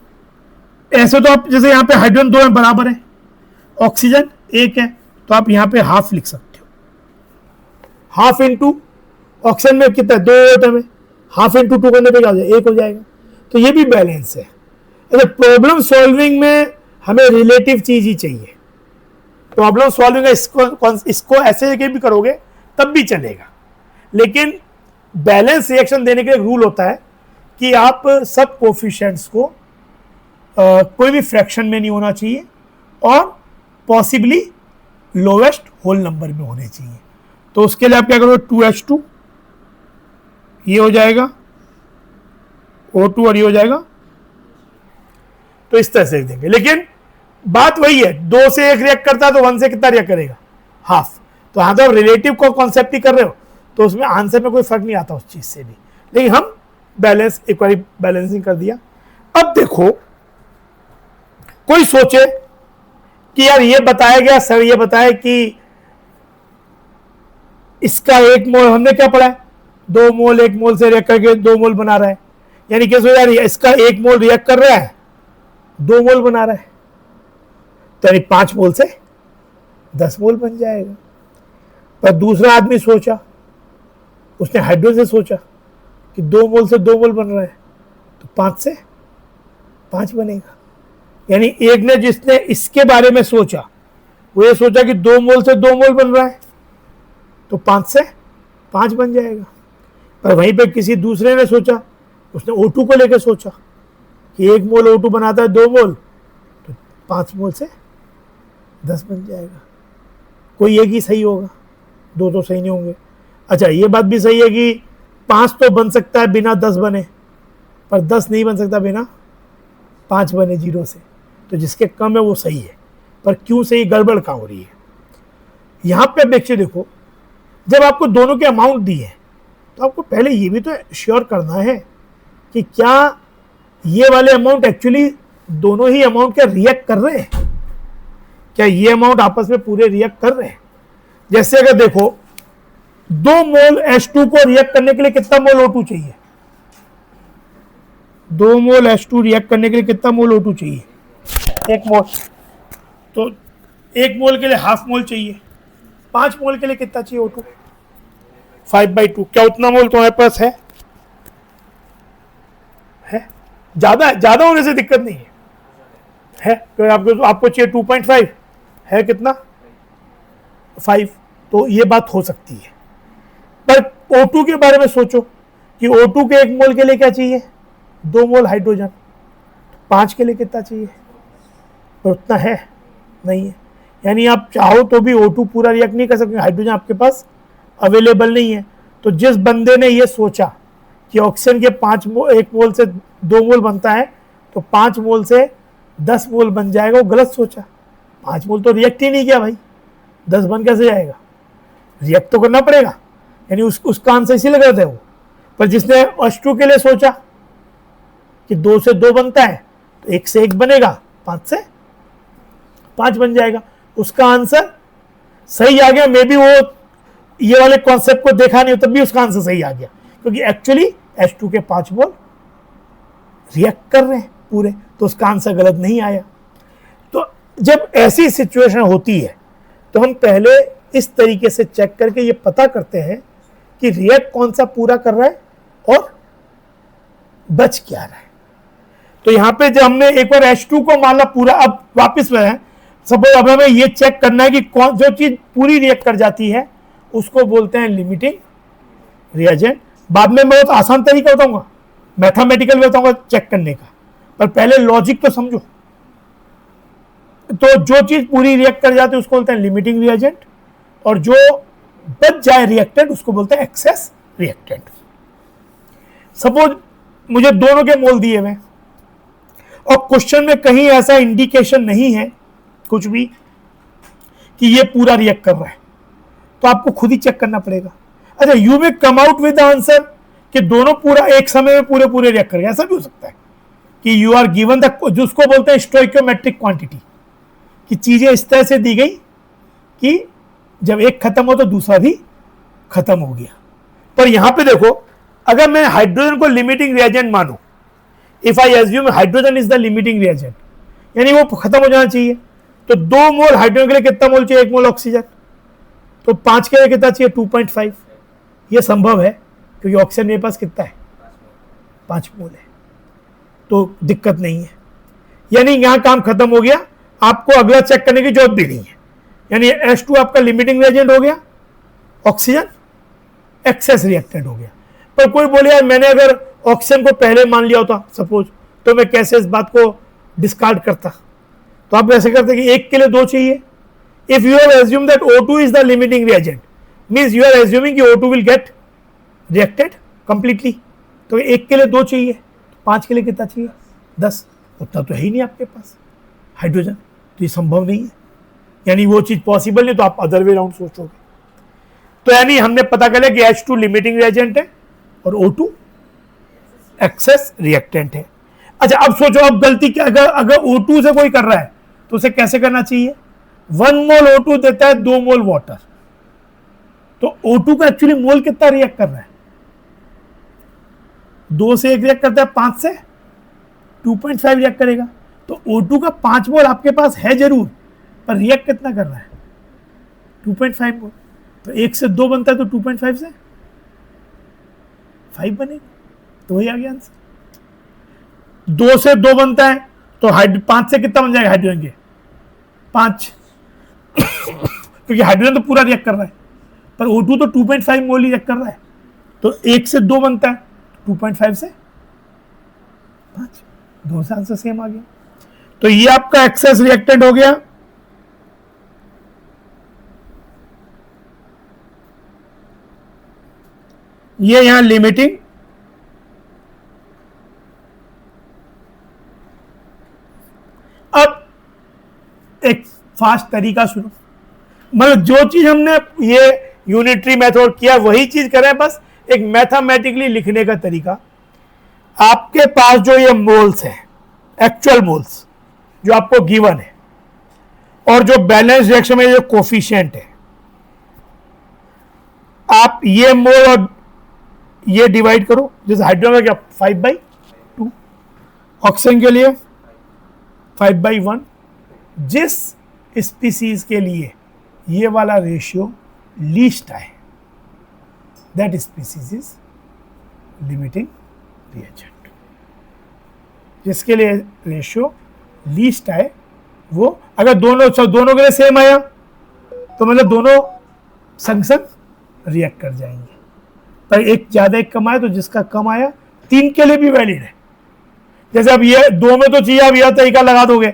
ऐसे तो आप जैसे यहाँ पे हाइड्रोजन 2 में बराबर है, ऑक्सीजन 1 है, तो आप यहाँ पे हाफ लिख सकते हो। हाफ इंटू ऑक्सीजन में कितना है 2 एटम है, हाफ इंटू 2 करने पे क्या हो जाएगा 1 हो जाएगा। तो ये भी बैलेंस है। अगर प्रॉब्लम सॉल्विंग में हमें रिलेटिव चीज ही चाहिए। प्रॉब्लम सॉल्विंग इसको ऐसे भी करोगे तब भी चलेगा, लेकिन बैलेंस रिएक्शन देने के लिए रूल होता है कि आप सब कोफिशिएंट्स को कोई भी फ्रैक्शन में नहीं होना चाहिए और पॉसिबली लोवेस्ट होल नंबर में होने चाहिए। तो उसके लिए आप क्या करोगे 2H2 ये हो जाएगा, O2 और ये हो जाएगा। तो इस तरह से देंगे, लेकिन बात वही है, 2 से 1 रिएक्ट करता है तो 1 से कितना रिएक्ट करेगा हाफ। तो हाँ, तो आप रिलेटिव को कॉन्सेप्ट ही कर रहे हो तो उसमें आंसर में कोई फर्क नहीं आता उस चीज से भी, लेकिन हम बैलेंस एक बार बैलेंसिंग कर दिया। अब देखो कोई सोचे कि यार ये बताया गया सर, ये बताया कि इसका 1 मोल, हमने क्या पढ़ा है 2 मोल 1 मोल से रिएक्ट करके 2 मोल बना रहा है, यानी कैसे यार इसका 1 मोल रिएक्ट कर रहा है 2 मोल बना रहा है, तो यानी 5 मोल से 10 मोल बन जाएगा। पर दूसरा आदमी सोचा, उसने हाइड्रोजन से सोचा कि 2 मोल से 2 मोल बन रहा है, तो 5 से 5 बनेगा। यानी एक ने जिसने इसके बारे में सोचा वो ये सोचा कि 2 मोल से 2 मोल बन रहा है तो 5 से 5 बन जाएगा। पर वहीं पे किसी दूसरे ने सोचा, उसने O2 को लेकर सोचा कि 1 मोल O2 बनाता है 2 मोल, तो 5 मोल से 10 बन जाएगा। कोई एक ही सही होगा, 2 तो सही नहीं होंगे। अच्छा, ये बात भी सही है कि 5 तो बन सकता है बिना 10 बने, पर 10 नहीं बन सकता बिना 5 बने 0 से। तो जिसके कम है वो सही है, पर क्यों सही, गड़बड़ कहाँ हो रही है। यहाँ पे देखिए, देखो जब आपको दोनों के अमाउंट दिए तो आपको पहले ये भी तो श्योर करना है कि क्या ये वाले अमाउंट एक्चुअली दोनों ही अमाउंट क्या रिएक्ट कर रहे हैं, क्या ये अमाउंट आपस में पूरे रिएक्ट कर रहे हैं। जैसे अगर देखो 2 मोल H2 को रिएक्ट करने के लिए कितना मोल O2 चाहिए, 2 मोल H2 रिएक्ट करने के लिए कितना मोल O2 चाहिए 1 मोल, तो 1 मोल के लिए हाफ मोल चाहिए, 5 मोल के लिए कितना चाहिए O2 5/2। क्या उतना मोल तुम्हारे पास है ज्यादा होने से दिक्कत नहीं है तो आपको चाहिए 2.5 है कितना 5, तो ये बात हो सकती है। पर O2 के बारे में सोचो कि O2 के 1 मोल के लिए क्या चाहिए 2 मोल हाइड्रोजन, 5 के लिए कितना चाहिए, तो उतना है नहीं है। यानी आप चाहो तो भी O2 पूरा रिएक्ट नहीं कर सकते, हाइड्रोजन आपके पास अवेलेबल नहीं है। तो जिस बंदे ने ये सोचा कि ऑक्सीजन के 1 मोल से 2 मोल बनता है तो 5 मोल से 10 मोल बन जाएगा, वो गलत सोचा। 5 मोल तो रिएक्ट ही नहीं किया भाई, 10 बन कैसे जाएगा, रिएक्ट तो करना पड़ेगा। यानी उसका आंसर इसी गलत है वो। पर जिसने H2 के लिए सोचा कि 2 से 2 बनता है तो 1 से 1 बनेगा, 5 से 5 बन जाएगा, उसका आंसर सही आ गया। मे बी वो ये वाले कॉन्सेप्ट को देखा नहीं हो तब भी उसका आंसर सही आ गया, क्योंकि एक्चुअली H2 के 5 मोल रिएक्ट कर रहे हैं पूरे, तो उसका आंसर गलत नहीं आया। तो जब ऐसी सिचुएशन होती है तो हम पहले इस तरीके से चेक करके ये पता करते हैं कि रिएक्ट कौन सा पूरा कर रहा है और बच क्या रहा है। तो यहां पे जब हमने एक बार H2 को माना पूरा, अब वापस में है, सपोज अब हमें ये चेक करना है कि कौन जो चीज पूरी रिएक्ट कर जाती है उसको बोलते हैं लिमिटिंग रिएजेंट। बाद में मैं बहुत आसान तरीका बताऊंगा, मैथमेटिकल बताऊंगा चेक करने का, पर पहले लॉजिक तो समझो। तो जो चीज पूरी रिएक्ट कर जाती है उसको बोलते हैं लिमिटिंग रिएजेंट, और जो बच जाए रिएक्टेंट उसको बोलते हैं एक्सेस रिएक्टेंट। सपोज मुझे दोनों के मोल दिए हुए और क्वेश्चन में कहीं ऐसा इंडिकेशन नहीं है कुछ भी कि ये पूरा रिएक्ट कर रहा है, तो आपको खुद ही चेक करना पड़ेगा। अच्छा, you may come out with the answer कि दोनों पूरा एक समय में पूरे पूरे रिएक्ट करेंगे, ऐसा भी हो सकता है कि यू आर गिवन द, जिसको बोलते हैं स्टोइकोमेट्रिक क्वांटिटी, कि चीजें इस तरह से दी गई कि जब एक खत्म हो तो दूसरा भी खत्म हो गया। पर यहां पे देखो, अगर मैं हाइड्रोजन को लिमिटिंग रिएजेंट मानूं, if I assume hydrogen is the limiting reagent, यानी वो खत्म हो जाना चाहिए, तो 2 मोल हाइड्रोजन के लिए कितना मोल चाहिए? 1 मोल ऑक्सीजन, तो 5 के लिए कितना चाहिए? 2.5। ये संभव है क्योंकि ऑक्सीजन मेरे पास कितना है? 5 मोल है, तो दिक्कत नहीं है। यानी यहां काम खत्म हो गया, आपको अगला चेक करने की जरूरत भी नहीं है। यानी H2 आपका लिमिटिंग रिएजेंट हो गया, ऑक्सीजन एक्सेस रिएक्टेंट हो गया। पर कोई बोले यार मैंने अगर ऑक्सीजन को पहले मान लिया होता सपोज, तो मैं कैसे इस बात को डिस्कार्ड करता? तो आप कैसे करते कि एक के लिए 2 चाहिए। If you have assume that O2 is the limiting reagent, means you are assuming कि O2 will get reacted completely, तो एक के लिए 2 चाहिए, 5 के लिए कितना चाहिए? 10। उतना तो है ही नहीं आपके पास हाइड्रोजन, तो ये संभव नहीं है, यानी वो चीज पॉसिबल नहीं, तो आप अदर वे राउंड सोचोगे। तो यानी हमने पता कर लिया कि H2 लिमिटिंग रिएजेंट है और O2 एक्सेस रिएक्टेंट है। अच्छा, अब सोचो, अब गलती क्या, अगर O2 से कोई कर रहा है तो उसे कैसे करना चाहिए? 1 मोल O2 देता है 2 मोल वाटर, तो O2 का एक्चुअली मोल कितना रिएक्ट कर रहा है? 2 से 1 रिएक्ट करता है, 5 से 2.5 रिएक्ट करेगा, तो O2 का 5 मोल आपके पास है जरूर, पर रिएक्ट कितना कर रहा है? 2.5 मोल। तो 1 से 2 बनता है तो 2.5 से 5 बनेगा, तो वही आ गया आंसर। 2 से 2 बनता है तो 5 से कितना बन जाएगा हाइड्रोजन के? 5 क्योंकि हाइड्रोजन तो पूरा रिएक्ट कर रहा है, पर O2 तो 2.5 मोल ही रिएक्ट कर रहा है, तो 1 से 2 बनता है, 2.5 से 5, 2 से आंसर सेम आ गया। तो ये आपका एक्सेस रिएक्टेंट हो गया। ये यहां लिमिटिंग, अब एक फास्ट तरीका सुनो, मतलब जो चीज हमने ये यूनिटरी मेथड किया वही चीज करें, बस एक मैथमेटिकली लिखने का तरीका। आपके पास जो ये मोल्स है, एक्चुअल मोल्स जो आपको गिवन है, और जो बैलेंस रिएक्शन में जो कोफिशिएंट है, आप ये मोल और ये डिवाइड करो। जैसे हाइड्रोजन का क्या 5/2, ऑक्सीजन के लिए 5/1। जिस स्पीसीज के लिए ये वाला रेशियो लीस्ट आए, that species is limiting reagent. जिसके लिए रेशियो लीस्ट आए वो, अगर दोनों के लिए सेम आया तो मतलब दोनों संग संग रिएक्ट कर जाएंगे, पर एक ज्यादा एक कम आया तो जिसका कम आया 3 के लिए भी वैलिड है। जैसे अब ये 2 में तो चाहिए, अब यह तरीका लगा दोगे,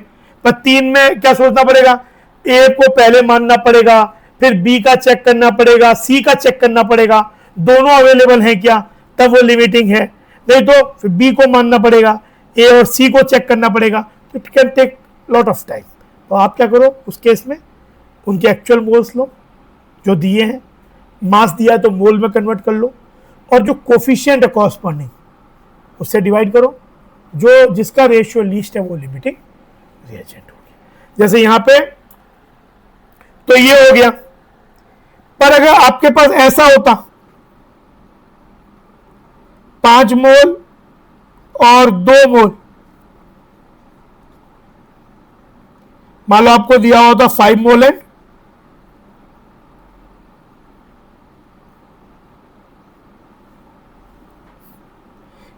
पर 3 में क्या सोचना पड़ेगा? ए को पहले मानना पड़ेगा, फिर बी का चेक करना पड़ेगा, सी का चेक करना पड़ेगा, दोनों अवेलेबल हैं क्या, तब वो लिमिटिंग है। नहीं तो फिर बी को मानना पड़ेगा, ए और सी को चेक करना पड़ेगा, it can take lot of time. तो आप क्या करो उस केस में, उनके एक्चुअल मोल्स लो जो दिए हैं, मास दिया है तो मोल में कन्वर्ट कर लो, और जो कोफिशिएंट है कॉरस्पॉन्डिंग उससे डिवाइड करो, जो जिसका रेशियो लीस्ट है वो लिमिटिंग रिएजेंट हो गया। जैसे यहां पे तो ये हो गया, पर अगर आपके पास ऐसा होता 5 मोल और 2 मोल, मान लो आपको दिया होता 5 मोल है,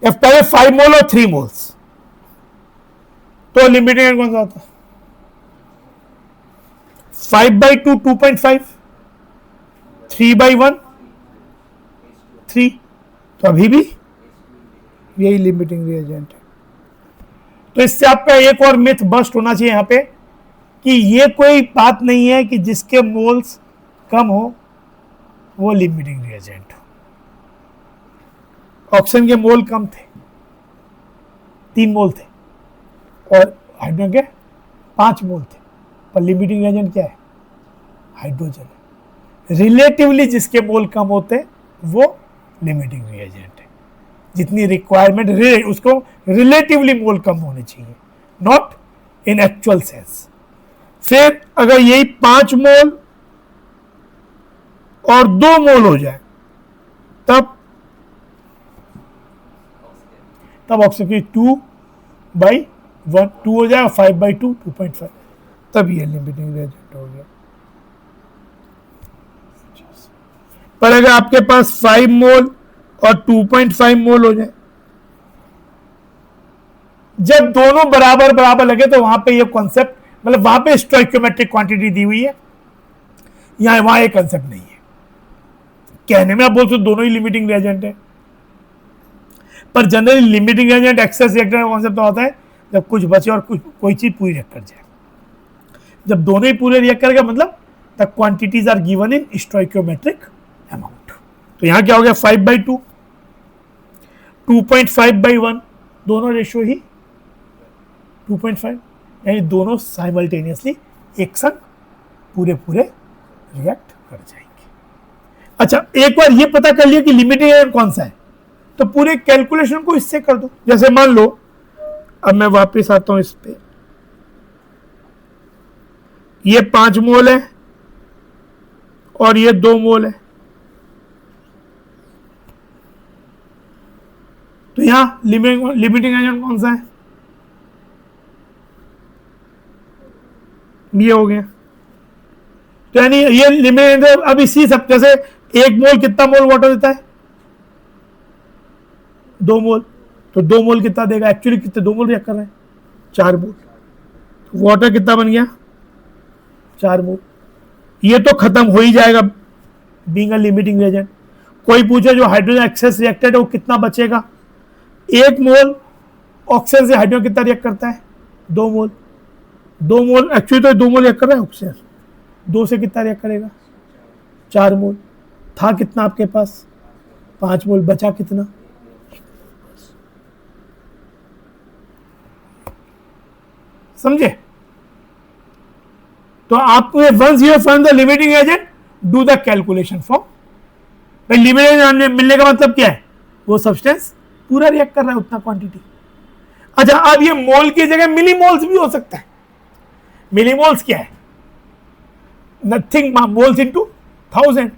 या पहले 5 मोल और 3 मोल्स, तो लिमिटिंग कौन सा होता? 5/2 2.5, 3/1 3, तो अभी भी यही लिमिटिंग रिएजेंट है। तो इससे आपका एक और मिथ बस्ट होना चाहिए यहां पे कि ये कोई बात नहीं है कि जिसके मोल्स कम हो वो लिमिटिंग रिएजेंट हो। ऑक्सीजन के मोल कम थे, 3 मोल थे, और हाइड्रोजन के 5 मोल थे, पर लिमिटिंग रिएजेंट क्या है? हाइड्रोजन है। रिलेटिवली जिसके मोल कम होते वो लिमिटिंग रिएजेंट है। जितनी रिक्वायरमेंट उसको रिलेटिवली मोल कम होने चाहिए, नॉट इन एक्चुअल सेंस। फिर अगर यही 5 मोल और 2 मोल हो जाए तब ऑक्सीजन 2/1 2 हो जाएगा, 5/2 2.5, तब ये लिमिटिंग रिएजेंट हो गया। पर अगर आपके पास 5 मोल और 2.5 मोल हो जाए, जब दोनों बराबर बराबर लगे तो वहां पे ये कॉन्सेप्ट, मतलब वहां पे स्टोइकियोमेट्रिक क्वांटिटी दी हुई है, यहां वहां ये कॉन्सेप्ट नहीं है। कहने में आप बोल सकते दोनों ही लिमिटिंग रिएजेंट है, पर generally limiting reagent excess reactor का कॉन्सेप्ट होता है जब कुछ बचे और कोई चीज पूरी रिएक्ट कर जाए। जब दोनों ही पूरे रिएक्ट करेगा मतलब the quantities are given in stoichiometric amount. तो यहां क्या हो गया? 5/2 2.5/1, दोनों रेशियो ही 2.5, यानी दोनों साइमल्टेनियसली एक संग पूरे रिएक्ट कर जाएंगे। अच्छा, एक बार ये पता कर लिया कि लिमिटिंग रिएजेंट कौन सा है, तो पूरे कैलकुलेशन को इससे कर दो। जैसे मान लो, अब मैं वापस आता हूं इस पे, ये 5 मोल है और ये 2 मोल है, तो यहां लिमिटिंग एजेंट कौन सा है? ये हो गया। तो यानी ये लिमिटिंग, अब इसी सब, जैसे 1 मोल कितना मोल वाटर देता है? 2 मोल, तो 2 मोल कितना देगा? एक्चुअली कितने 2 मोल रिएक्ट कर रहे हैं? 4 मोल। तो वाटर कितना बन गया? 4 मोल। ये तो खत्म हो ही जाएगा बीइंग अ लिमिटिंग रिएजेंट। कोई पूछे जो हाइड्रोजन एक्सेस रिएक्टेड है वो कितना बचेगा? 1 मोल ऑक्सीजन से हाइड्रोजन कितना रिएक्ट करता है? 2 मोल। 2 मोल एक्चुअली तो 2 मोल रिएक्ट कर रहा है ऑक्सीजन, 2 से कितना रिएक्ट करेगा? 4 मोल। था कितना आपके पास? 5 मोल। बचा कितना? समझे? तो आप once you find the limiting agent, do the calculation for. Limiting agent मिलने का मतलब क्या है? वो सब्सटेंस पूरा रिएक्ट कर रहा है उतना क्वांटिटी। अच्छा, अब ये मोल की जगह मिलीमोल्स भी हो सकता है। मिलीमोल्स क्या है? Nothing moles into 1000।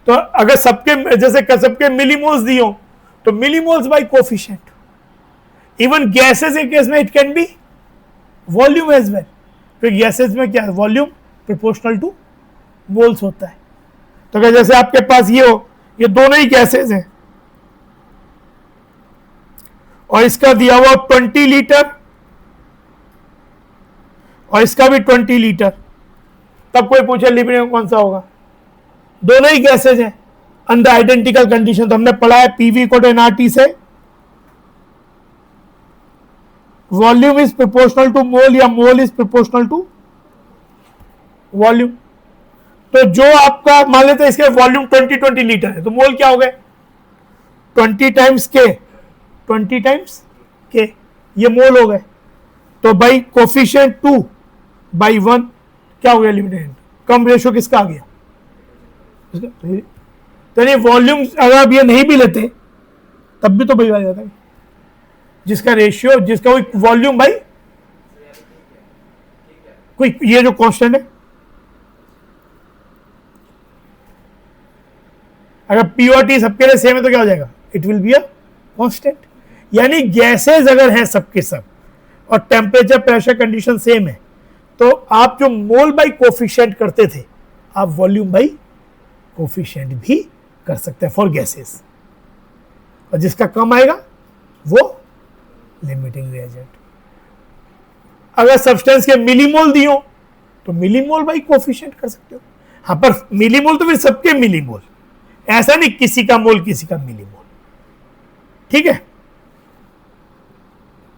तो अगर सबके जैसे सबके मिलीमोल्स दिए हो तो millimoles by coefficient. Even gases के केस में it can be volume as well. तो गैसेस में क्या है? वॉल्यूम प्रोपोर्शनल टू मोल्स होता है। तो अगर जैसे आपके पास ये हो, ये दोनों ही गैसेस हैं और इसका दिया हुआ 20 लीटर और इसका भी 20 लीटर, तब कोई पूछे लिमिटिंग कौन सा होगा? दोनों ही गैसेज हैं अंडर आइडेंटिकल कंडीशन। तो हमने पढ़ा है पीवी इक्वल एनआरटी से volume is proportional to mole या mole is proportional to volume. तो जो आपका मान लेते हैं इसके वॉल्यूम 20 लीटर है, तो मोल क्या हो गए? 20 टाइम्स के, 20 टाइम्स के, ये मोल हो गए। तो बाई कोफिशिएंट 2/1 क्या हो गया? लिमिटेड। कम रेशियो किसका आ गया? तो यानी वॉल्यूम अगर आप ये नहीं भी लेते तब भी तो वही आ जाता है, जिसका रेशियो, जिसका कोई वॉल्यूम भाई, कोई ये जो कांस्टेंट है, अगर पी और टी सबके लिए सेम है तो क्या हो जाएगा, it will be a constant. यानी गैसेज अगर हैं सबके सब और टेम्परेचर प्रेशर कंडीशन सेम है, तो आप जो मोल बाई कोफिशिएंट करते थे आप वॉल्यूम बाई कोफिशिएंट भी कर सकते हैं फॉर गैसेस, और जिसका कम आएगा वो लिमिटिंग रिएजेंट। अगर सब्सटेंस के मिलीमोल दियो तो मिलीमोल बाई कोफिशिएंट कर सकते हो। हाँ, पर मिलीमोल तो फिर सबके मिलीमोल, ऐसा नहीं किसी का मोल किसी का मिलीमोल, ठीक है।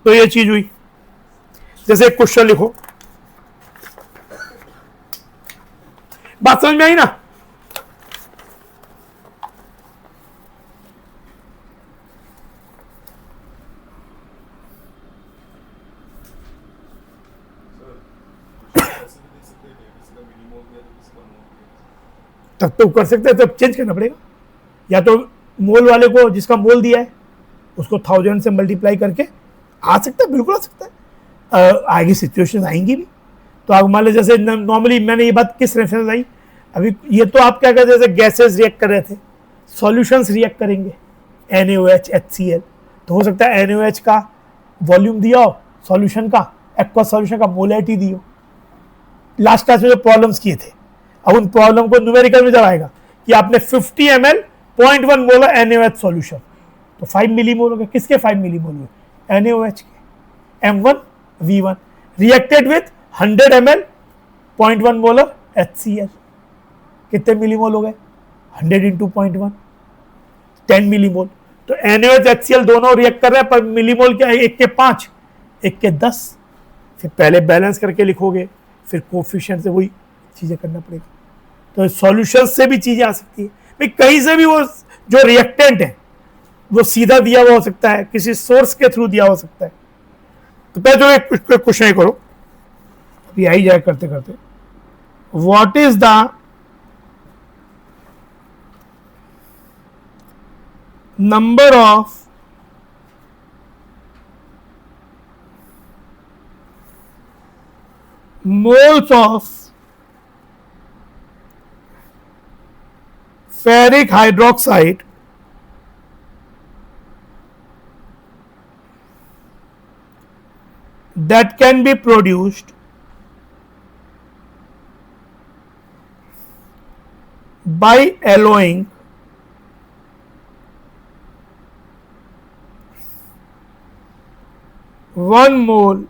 तो ये चीज हुई। जैसे क्वेश्चन लिखो, बात समझ में आई ना? तब तो कर सकते हैं, तब चेंज करना पड़ेगा, या तो मोल वाले को जिसका मोल दिया है उसको 1000 से मल्टीप्लाई करके आ सकता है, बिल्कुल आ सकता है। आगे सिचुएशन आएंगी भी, तो आप मान लो जैसे नॉर्मली मैंने ये बात किस रेफरेंस आई अभी, ये तो आप क्या कहते हैं, जैसे गैसेस रिएक्ट कर रहे थे, सॉल्यूशंस रिएक्ट करेंगे, NaOH HCl, तो हो सकता है NaOH का वॉल्यूम दिया हो, सॉल्यूशन का एक्वस सॉल्यूशन का मोलैरिटी दी हो। लास्ट क्लास में जो प्रॉब्लम्स किए थे, अब उन प्रॉब्लम को न्यूमेरिकल में जब आएगा कि आपने 50 ml 0.1 मोलर NaOH सॉल्यूशन, तो 5 मिलीमोल हो गए, किसके 5 मिलीमोल हुए, NaOH के, M1 V1 reacted with 100 ml 0.1 molar HCl, कितने मिलीमोल हो गए, 100 इंटू 0.1 10 मिलीमोल। तो NaOH HCl दोनों रिएक्ट कर रहे हैं, पर मिलीमोल क्या है, एक के 5 एक के 10। फिर पहले बैलेंस करके लिखोगे, फिर कोफिशिएंट से वही चीजें करना पड़ेगा। तो सॉल्यूशन से भी चीजें आ सकती है भाई, कहीं से भी वो जो रिएक्टेंट है वो सीधा दिया हुआ हो सकता है, किसी सोर्स के थ्रू दिया हो सकता है। तो पहले जो एक क्वेश्चन करो, अभी आई जाए करते करते, what is the number of moles of ferric hydroxide that can be produced by alloying 1 mole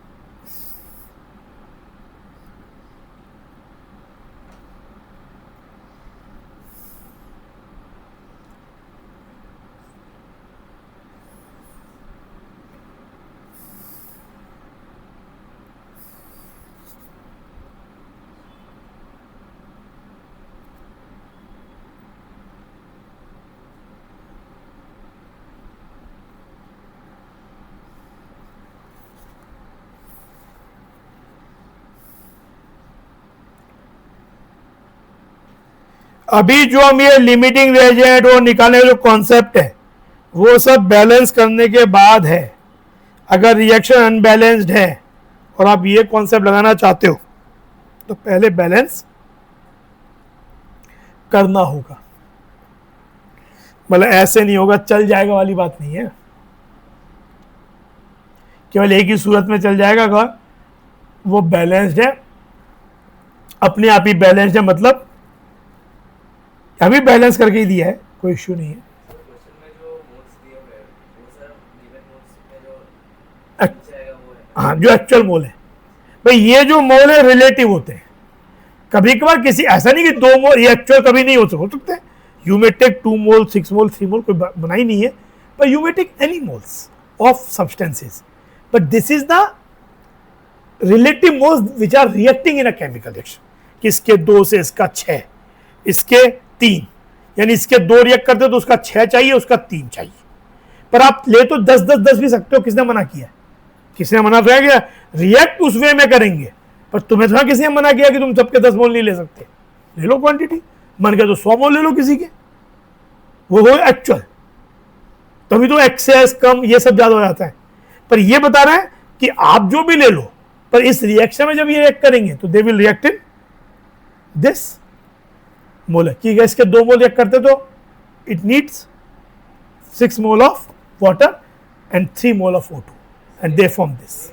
अभी जो हम ये लिमिटिंग रिएजेंट और निकालने का जो कॉन्सेप्ट है वो सब बैलेंस करने के बाद है। अगर रिएक्शन अनबैलेंस्ड है और आप ये कॉन्सेप्ट लगाना चाहते हो तो पहले बैलेंस करना होगा, मतलब ऐसे नहीं होगा चल जाएगा वाली बात नहीं है। केवल एक ही सूरत में चल जाएगा अगर वो बैलेंस्ड है, अपने आप ही बैलेंस्ड है, मतलब अभी बैलेंस करके ही दिया है, कोई इश्यू नहीं है। हाँ, जो एक्चुअल मोल है भाई, ये जो मोल है रिलेटिव होते हैं। कभी कभार किसी ऐसा नहीं कि 2 मोल ये एक्चुअल कभी नहीं हो सकते हैं। यू मे टेक 2 मोल 6 मोल 3 मोल, कोई बना ही नहीं है, but you may take any moles of substances, but this is the relative moles which are reacting in a chemical reaction। कि इसके 2 से इसका 6, इसके 3, यानी इसके 2 रिएक्ट करते हो तो उसका 6 चाहिए, उसका 3 चाहिए। पर आप ले तो 10-10 भी सकते हो, किसने मना किया? किसने मना किया? रिएक्ट उस वे में करेंगे, पर तुम्हें थोड़ा किसी ने मना किया कि तुम सबके 10 मोल नहीं ले सकते। ले लो क्वांटिटी, मन गया तो 100 मोल ले लो किसी के, वो हो एक्चुअल, तभी तो एक्सेस कम ये सब ज्यादा हो जाता है। पर ये बता रहा है कि आप जो भी ले लो, पर इस रिएक्शन में जब ये रिएक्ट करेंगे तो they will react in this mole की गैस के 2 मोल रिएक्ट करते तो it needs 6 mole of water and 3 mole of O2 and they form this.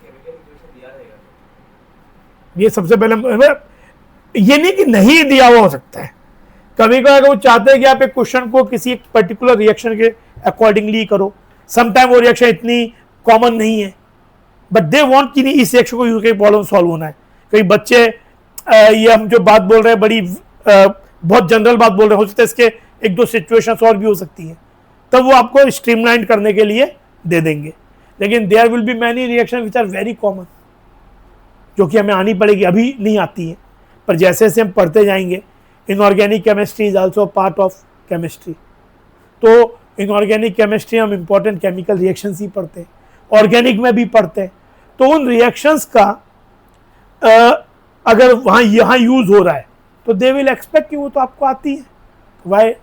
ये सबसे पहले ये नहीं कि नहीं दिया हुआ हो सकता है, कभी कभी वो चाहते हैं कि आप एक क्वेश्चन को किसी एक पर्टिकुलर रिएक्शन के अकॉर्डिंगली करो, समटाइम वो रिएक्शन इतनी कॉमन नहीं है, बट दे वांट कि नहीं इस रिएक्शन को यूज करके प्रॉब्लम सॉल्व होना है। कई बच्चे ये हम जो बात बोल रहे हैं बड़ी बहुत जनरल बात बोल रहे हैं, हो सकता है इसके 1-2 सिचुएशंस और भी हो सकती है, तब वो आपको स्ट्रीमलाइन करने के लिए दे देंगे। लेकिन there will be many reaction which are very common, जो कि हमें आनी पड़ेगी, अभी नहीं आती है, पर जैसे जैसे हम पढ़ते जाएंगे। Inorganic chemistry is also part of chemistry, तो इनऑर्गेनिक केमिस्ट्री हम इंपॉर्टेंट केमिकल रिएक्शंस ही पढ़ते हैं, ऑर्गेनिक में भी पढ़ते हैं। तो उन रिएक्शंस का अगर वहाँ यहाँ यूज हो रहा है तो दे विल एक्सपेक्ट कि वो तो आपको आती है, why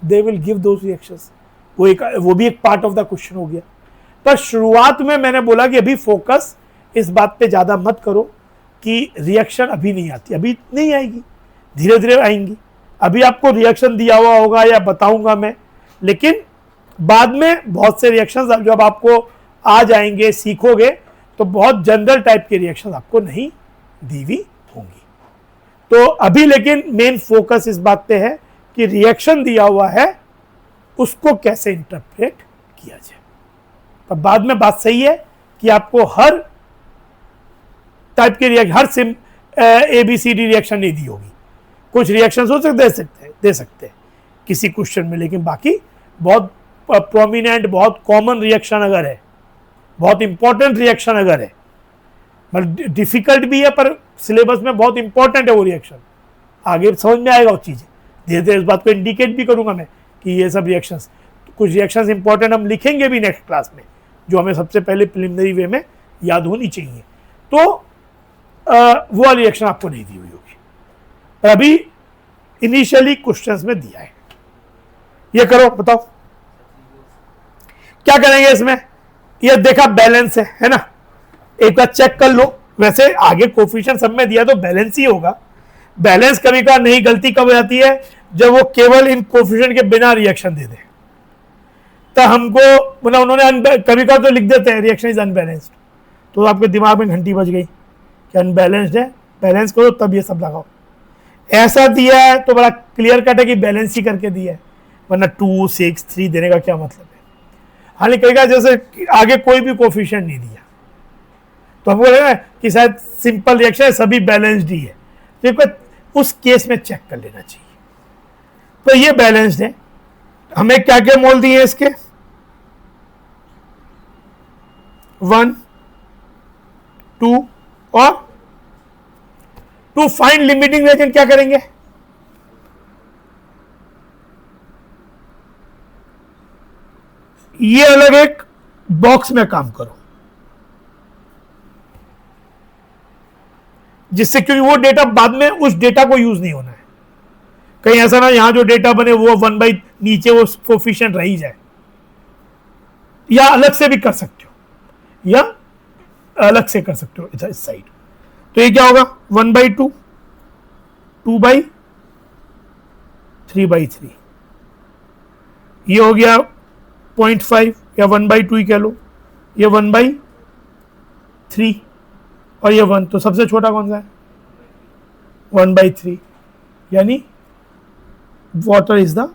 they will give those reactions, वो भी एक पार्ट ऑफ द क्वेश्चन हो गया। पर शुरुआत में मैंने बोला कि अभी फोकस इस बात पे ज़्यादा मत करो कि रिएक्शन अभी नहीं आती, अभी नहीं आएगी, धीरे धीरे आएंगी। अभी आपको रिएक्शन दिया हुआ होगा या बताऊंगा मैं, लेकिन बाद में बहुत से रिएक्शंस जब आपको आ जाएंगे, सीखोगे, तो बहुत जनरल टाइप के रिएक्शंस आपको नहीं दी हुई होंगी। तो अभी लेकिन मेन फोकस इस बात पे है कि रिएक्शन दिया हुआ है उसको कैसे इंटरप्रेट किया जाए। पर बाद में बात सही है कि आपको हर टाइप के रिएक्शन, हर ABCD रिएक्शन नहीं दी होगी, कुछ रिएक्शंस हो सकते दे सकते हैं किसी क्वेश्चन में, लेकिन बाकी बहुत प्रोमिनेंट, बहुत कॉमन रिएक्शन अगर है, बहुत इंपॉर्टेंट रिएक्शन अगर है, मतलब डिफिकल्ट भी है पर सिलेबस में बहुत इंपॉर्टेंट है वो रिएक्शन, आगे समझ में आएगा वो चीज़ें, धीरे धीरे इस बात को इंडिकेट भी करूंगा मैं कि ये सब रिएक्शंस, कुछ रिएक्शंस इंपॉर्टेंट हम लिखेंगे भी नेक्स्ट क्लास में, जो हमें सबसे पहले प्रिलिमिनरी वे में याद होनी चाहिए। तो वो रिएक्शन आपको नहीं दी हुई होगी, पर अभी इनिशियली क्वेश्चंस में दिया है। ये करो, बताओ क्या करेंगे इसमें। ये देखा बैलेंस है ना, एक बार चेक कर लो। वैसे आगे कोफिशिएंट सब में दिया तो बैलेंस ही होगा। बैलेंस कभी का नहीं, गलती कब हो जाती है जब वो केवल इन कोफिशिएंट के बिना रिएक्शन दे दे, तो हमको मतलब उन्होंने कभी का तो लिख देते हैं रिएक्शन इज अनबैलेंस्ड, तो आपके दिमाग में घंटी बज गई कि अनबैलेंस्ड है, बैलेंस करो तब ये सब लगाओ। ऐसा दिया है तो बड़ा क्लियर कट है कि बैलेंस ही करके दिया है, वरना 2, 6, 3 देने का क्या मतलब है। हालांकि कहेगा जैसे आगे कोई भी कोफिशिएंट नहीं दिया तो हम बोलेगा कि शायद सिंपल रिएक्शन है, सभी बैलेंस्ड ही है, तो उस केस में चेक कर लेना चाहिए। तो ये बैलेंस्ड है। हमें क्या क्या मोल दिए इसके, 1, 2 और टू फाइंड लिमिटिंग रिएजेंट क्या करेंगे, ये अलग एक बॉक्स में काम करो, जिससे क्योंकि वो डेटा बाद में उस डेटा को यूज नहीं होना है, कहीं ऐसा ना यहां जो डेटा बने वो 1 बाई नीचे वो कोफिशिएंट रही जाए, या अलग से भी कर सकते हो, या अलग से कर सकते हो इस साइड। तो ये क्या होगा 1/2, 2/3/3, ये हो गया 0.5 या 1/2 ही कह लो, ये 1/3 और ये 1, तो सबसे छोटा कौन सा है 1/3, यानी water is the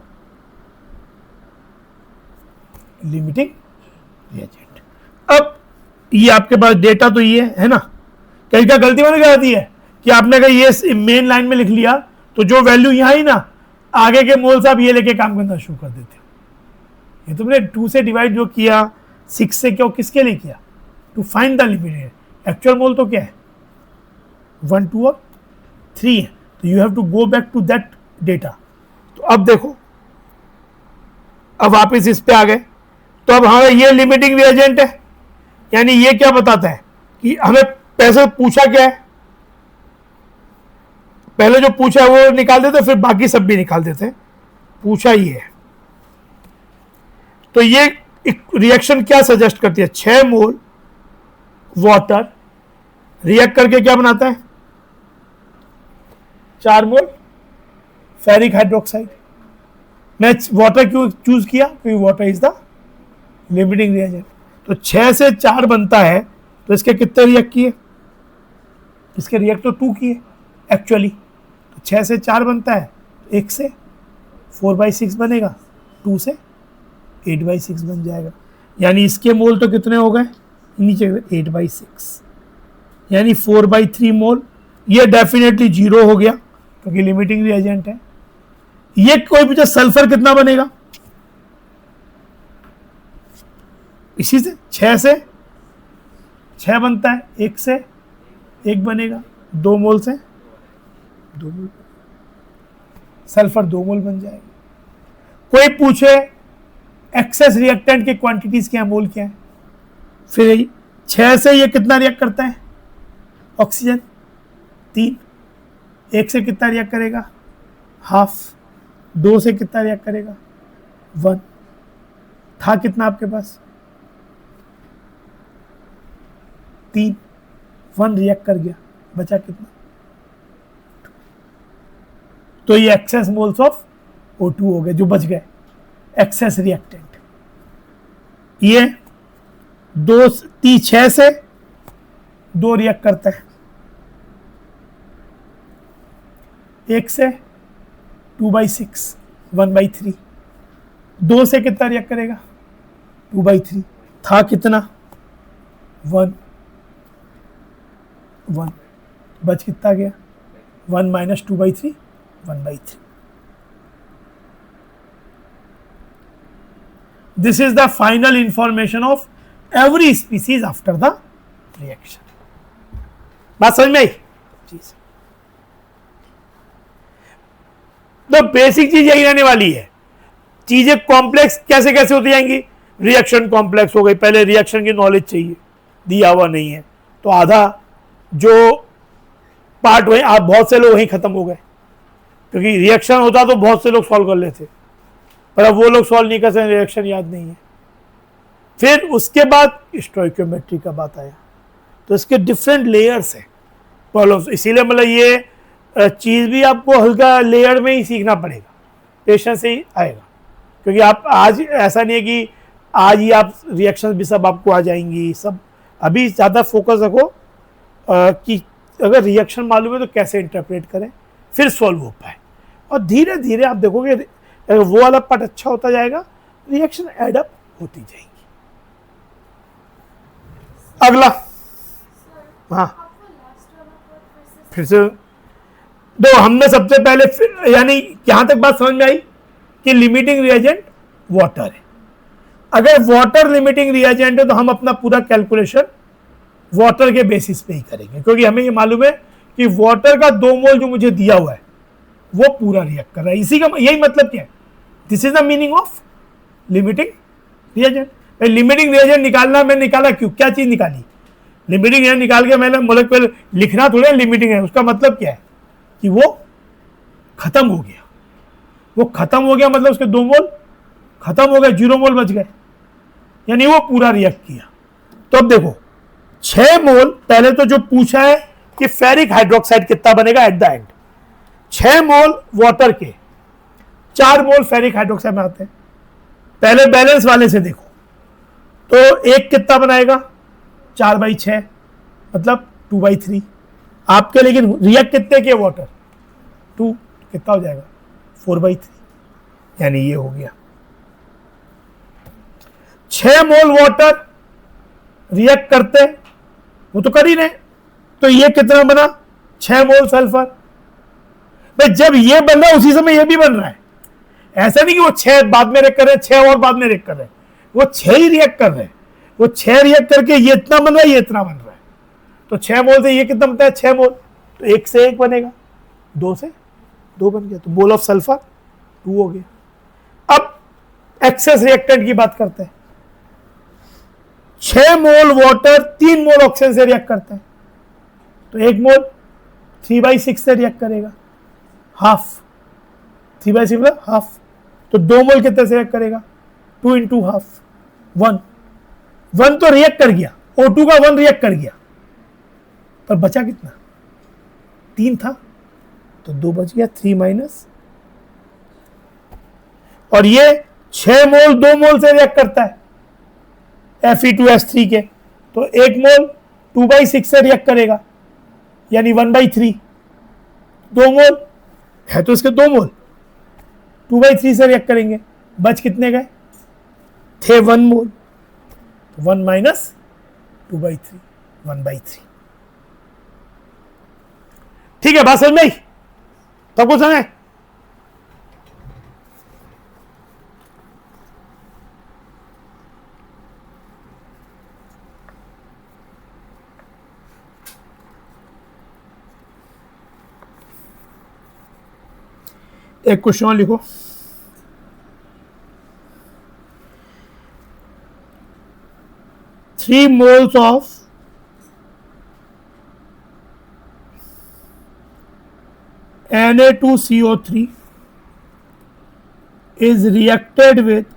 limiting reagent. अब ये आपके पास डेटा तो ये है ना, कहीं क्या गलती मैंने क्या आती है कि आपने कहा ये मेन लाइन में लिख लिया तो जो वैल्यू यहां ही ना, आगे के मोल्स आप ये लेके काम करना शुरू कर देते हो। ये तुमने 2 से डिवाइड जो किया 6 से, क्यों किसके लिए किया, to find the limit. Actual mole तो क्या है 1, 2 और 3 है, तो you have to go back to that data. तो अब देखो, अब वापिस इस पे आ गए, तो अब हमारा ये लिमिटिंग रिएजेंट है, यानी ये क्या बताता है कि हमें पैसे पूछा क्या है, पहले जो पूछा है वो निकाल देते, फिर बाकी सब भी निकाल देते हैं। पूछा ये है तो ये रिएक्शन क्या सजेस्ट करती है, 6 मोल वाटर रिएक्ट करके क्या बनाता है, 4 मोल फेरिक हाइड्रोक्साइड। मैं वाटर क्यों चूज किया, क्योंकि water is the limiting reagent. तो 6 से 4 बनता है, तो इसके कितने रिएक्ट किए, इसके रिएक्ट तो 2 किए एक्चुअली, तो 6 से 4 बनता है, तो 1 से 4/6 बनेगा, 2 से 8/6 बन जाएगा। यानी इसके मोल तो कितने हो गए, नीचे 8/6, यानी 4/3 मोल। ये डेफिनेटली 0 हो गया क्योंकि लिमिटिंग रिएजेंट है। ये कोई पूछे सल्फर कितना बनेगा, इसी से 6 से 6 बनता है, 1 से 1 बनेगा, 2 मोल से 2 मोल, सल्फर 2 मोल बन जाएगा। कोई पूछे एक्सेस रिएक्टेंट के क्वांटिटीज क्या है, मोल क्या है, फिर 6 से ये कितना रिएक्ट करता है, ऑक्सीजन 3, 1 से कितना रिएक्ट करेगा, हाफ, 2 से कितना रिएक्ट करेगा, 1, था कितना आपके पास 3, 1 रिएक्ट कर गया, बचा कितना, तो ये एक्सेस मोल्स ऑफ O2 हो गए जो बच गए, एक्सेस रिएक्टेंट। ये 6 से 2 रिएक्ट करता है, 1 से 2/6, 1/3, 2 से कितना रिएक्ट करेगा, 2/3, था कितना 1, बच कितना गया, 1 - 2/3, 1/3। This is the final information of every species after the reaction. बात समझ में आई? तो बेसिक चीज यही रहने वाली है। चीजें कॉम्प्लेक्स कैसे कैसे होती जाएंगी, रिएक्शन कॉम्प्लेक्स हो गई, पहले रिएक्शन की नॉलेज चाहिए, दिया हुआ नहीं है, तो आधा जो पार्ट वहीं, आप बहुत से लोग वहीं खत्म हो गए, क्योंकि रिएक्शन होता तो बहुत से लोग सॉल्व कर लेते, पर अब वो लोग सॉल्व नहीं कर सकते, रिएक्शन याद नहीं है। फिर उसके बाद स्टोइकियोमेट्री का बात आया, तो इसके डिफरेंट लेयर्स है प्रॉब्लम्स, इसीलिए मतलब ये चीज़ भी आपको हल्का लेयर में ही सीखना पड़ेगा, पेशेंस से ही आएगा, क्योंकि आप आज ऐसा नहीं है कि आज ही आप रिएक्शन भी सब आपको आ जाएंगी, सब अभी ज़्यादा फोकस रखो कि अगर रिएक्शन मालूम है तो कैसे इंटरप्रेट करें, फिर सॉल्व हो पाए, और धीरे धीरे आप देखोगे वो वाला पार्ट अच्छा होता जाएगा, रिएक्शन एडअप होती जाएगी। अगला, हाँ फिर से दो, हमने सबसे पहले यानी यहां तक बात समझ में आई कि लिमिटिंग रिएजेंट वाटर है। अगर वाटर लिमिटिंग रिएजेंट है तो हम अपना पूरा कैलकुलेशन वाटर के बेसिस पे ही करेंगे, क्योंकि हमें ये मालूम है कि वाटर का 2 मोल जो मुझे दिया हुआ है वो पूरा रिएक्ट कर रहा है। इसी का यही मतलब क्या है, this is the meaning of limiting reagent. Limiting reagent निकालना, मैं निकाला क्यों, क्या चीज निकाली, लिमिटिंग रिएजेंट निकाल के मैंने मोलेक्युलर लिखना थोड़ा लिमिटिंग है, उसका मतलब क्या है कि वो खत्म हो गया, वो खत्म हो गया मतलब उसके 2 मोल खत्म हो गए, 0 मोल बच गए, यानी वो पूरा रिएक्ट किया। तो अब देखो 6 मोल, पहले तो जो पूछा है कि फेरिक हाइड्रोक्साइड कितना बनेगा at the end, 6 mole water के 4 मोल फेरिक हाइड्रोक्साइड में आते हैं। पहले बैलेंस वाले से देखो तो एक कितना बनाएगा 4/6 मतलब 2/3 आपके, लेकिन रिएक्ट कितने के वाटर 2, कितना हो जाएगा 4/3, यानी ये हो गया 6 मोल वाटर रिएक्ट करते, वो तो कर ही रहे, तो ये कितना बना 6 मोल सल्फर। भाई जब ये बन रहा है उसी समय ये भी बन रहा है, ऐसा नहीं कि वो 6 बाद में रिएक्ट कर रहे हैं, 6 और बाद में रिएक्ट कर रहे हैं, वो 6 ही रिएक्ट कर रहे हैं, वो 6 रिएक्ट करके ये इतना बन रहा है, ये इतना बन रहा है, तो 6 मोल से ये कितना बनता है 6 मोल, तो 1 से 1 बनेगा, 2 से 2 बन गया, तो मोल ऑफ सल्फर 2 हो गया। अब एक्सेस रिएक्टेंट की बात करते हैं, 6 मोल वाटर 3 मोल ऑक्सीजन से रिएक्ट करता है, तो 1 मोल 3/6 से रिएक्ट करेगा, हाफ 3/6 मतलब हाफ, तो 2 मोल कितने से रिएक्ट करेगा 2 इंटू हाफ 1, 1 तो रिएक्ट कर गया, O2 का 1 रिएक्ट कर गया, पर बचा कितना, 3 था, तो 2 बच गया, 3 माइनस, और ये 6 मोल 2 मोल से रिएक्ट करता है Fe2S3 के, तो 1 मोल 2/6 से रिएक्ट करेगा, यानी 1/3, 2 मोल है तो इसके 2 मोल 2/3 से रिएक्ट करेंगे, बच कितने गए थे, 1 मोल, 1 माइनस 2/3, 1/3। ठीक है, बात समझ में आई, तब कुछ समझ। एक क्वेश्चन और लिखो, three moles of Na2CO3 is reacted with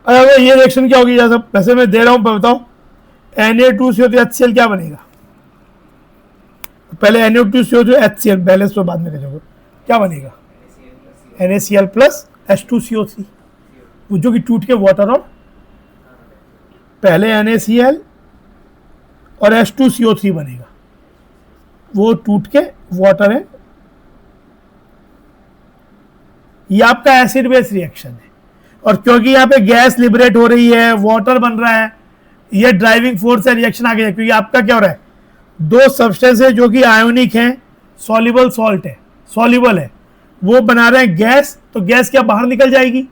अगर ये रिएक्शन क्या होगी, जैसा वैसे मैं दे रहा हूं, बताओ Na2CO3 HCl क्या बनेगा, पहले Na2CO3 HCl बैलेंस तो बाद में करेंगे, क्या बनेगा NaCl प्लस H2CO3, जो कि टूट के वाटर, और पहले NaCl और H2CO3 बनेगा, वो टूट के वाटर है, ये आपका एसिड बेस रिएक्शन है, और क्योंकि यहाँ पे गैस लिबरेट हो रही है, वाटर बन रहा है, ये ड्राइविंग फोर्स है, रिएक्शन आगे है, क्योंकि आपका क्या हो रहा है, दो सब्सटेंस है जो कि आयोनिक हैं, सॉल्युबल सॉल्ट है, सॉल्युबल है, वो बना रहे हैं गैस, तो गैस क्या बाहर निकल जाएगी,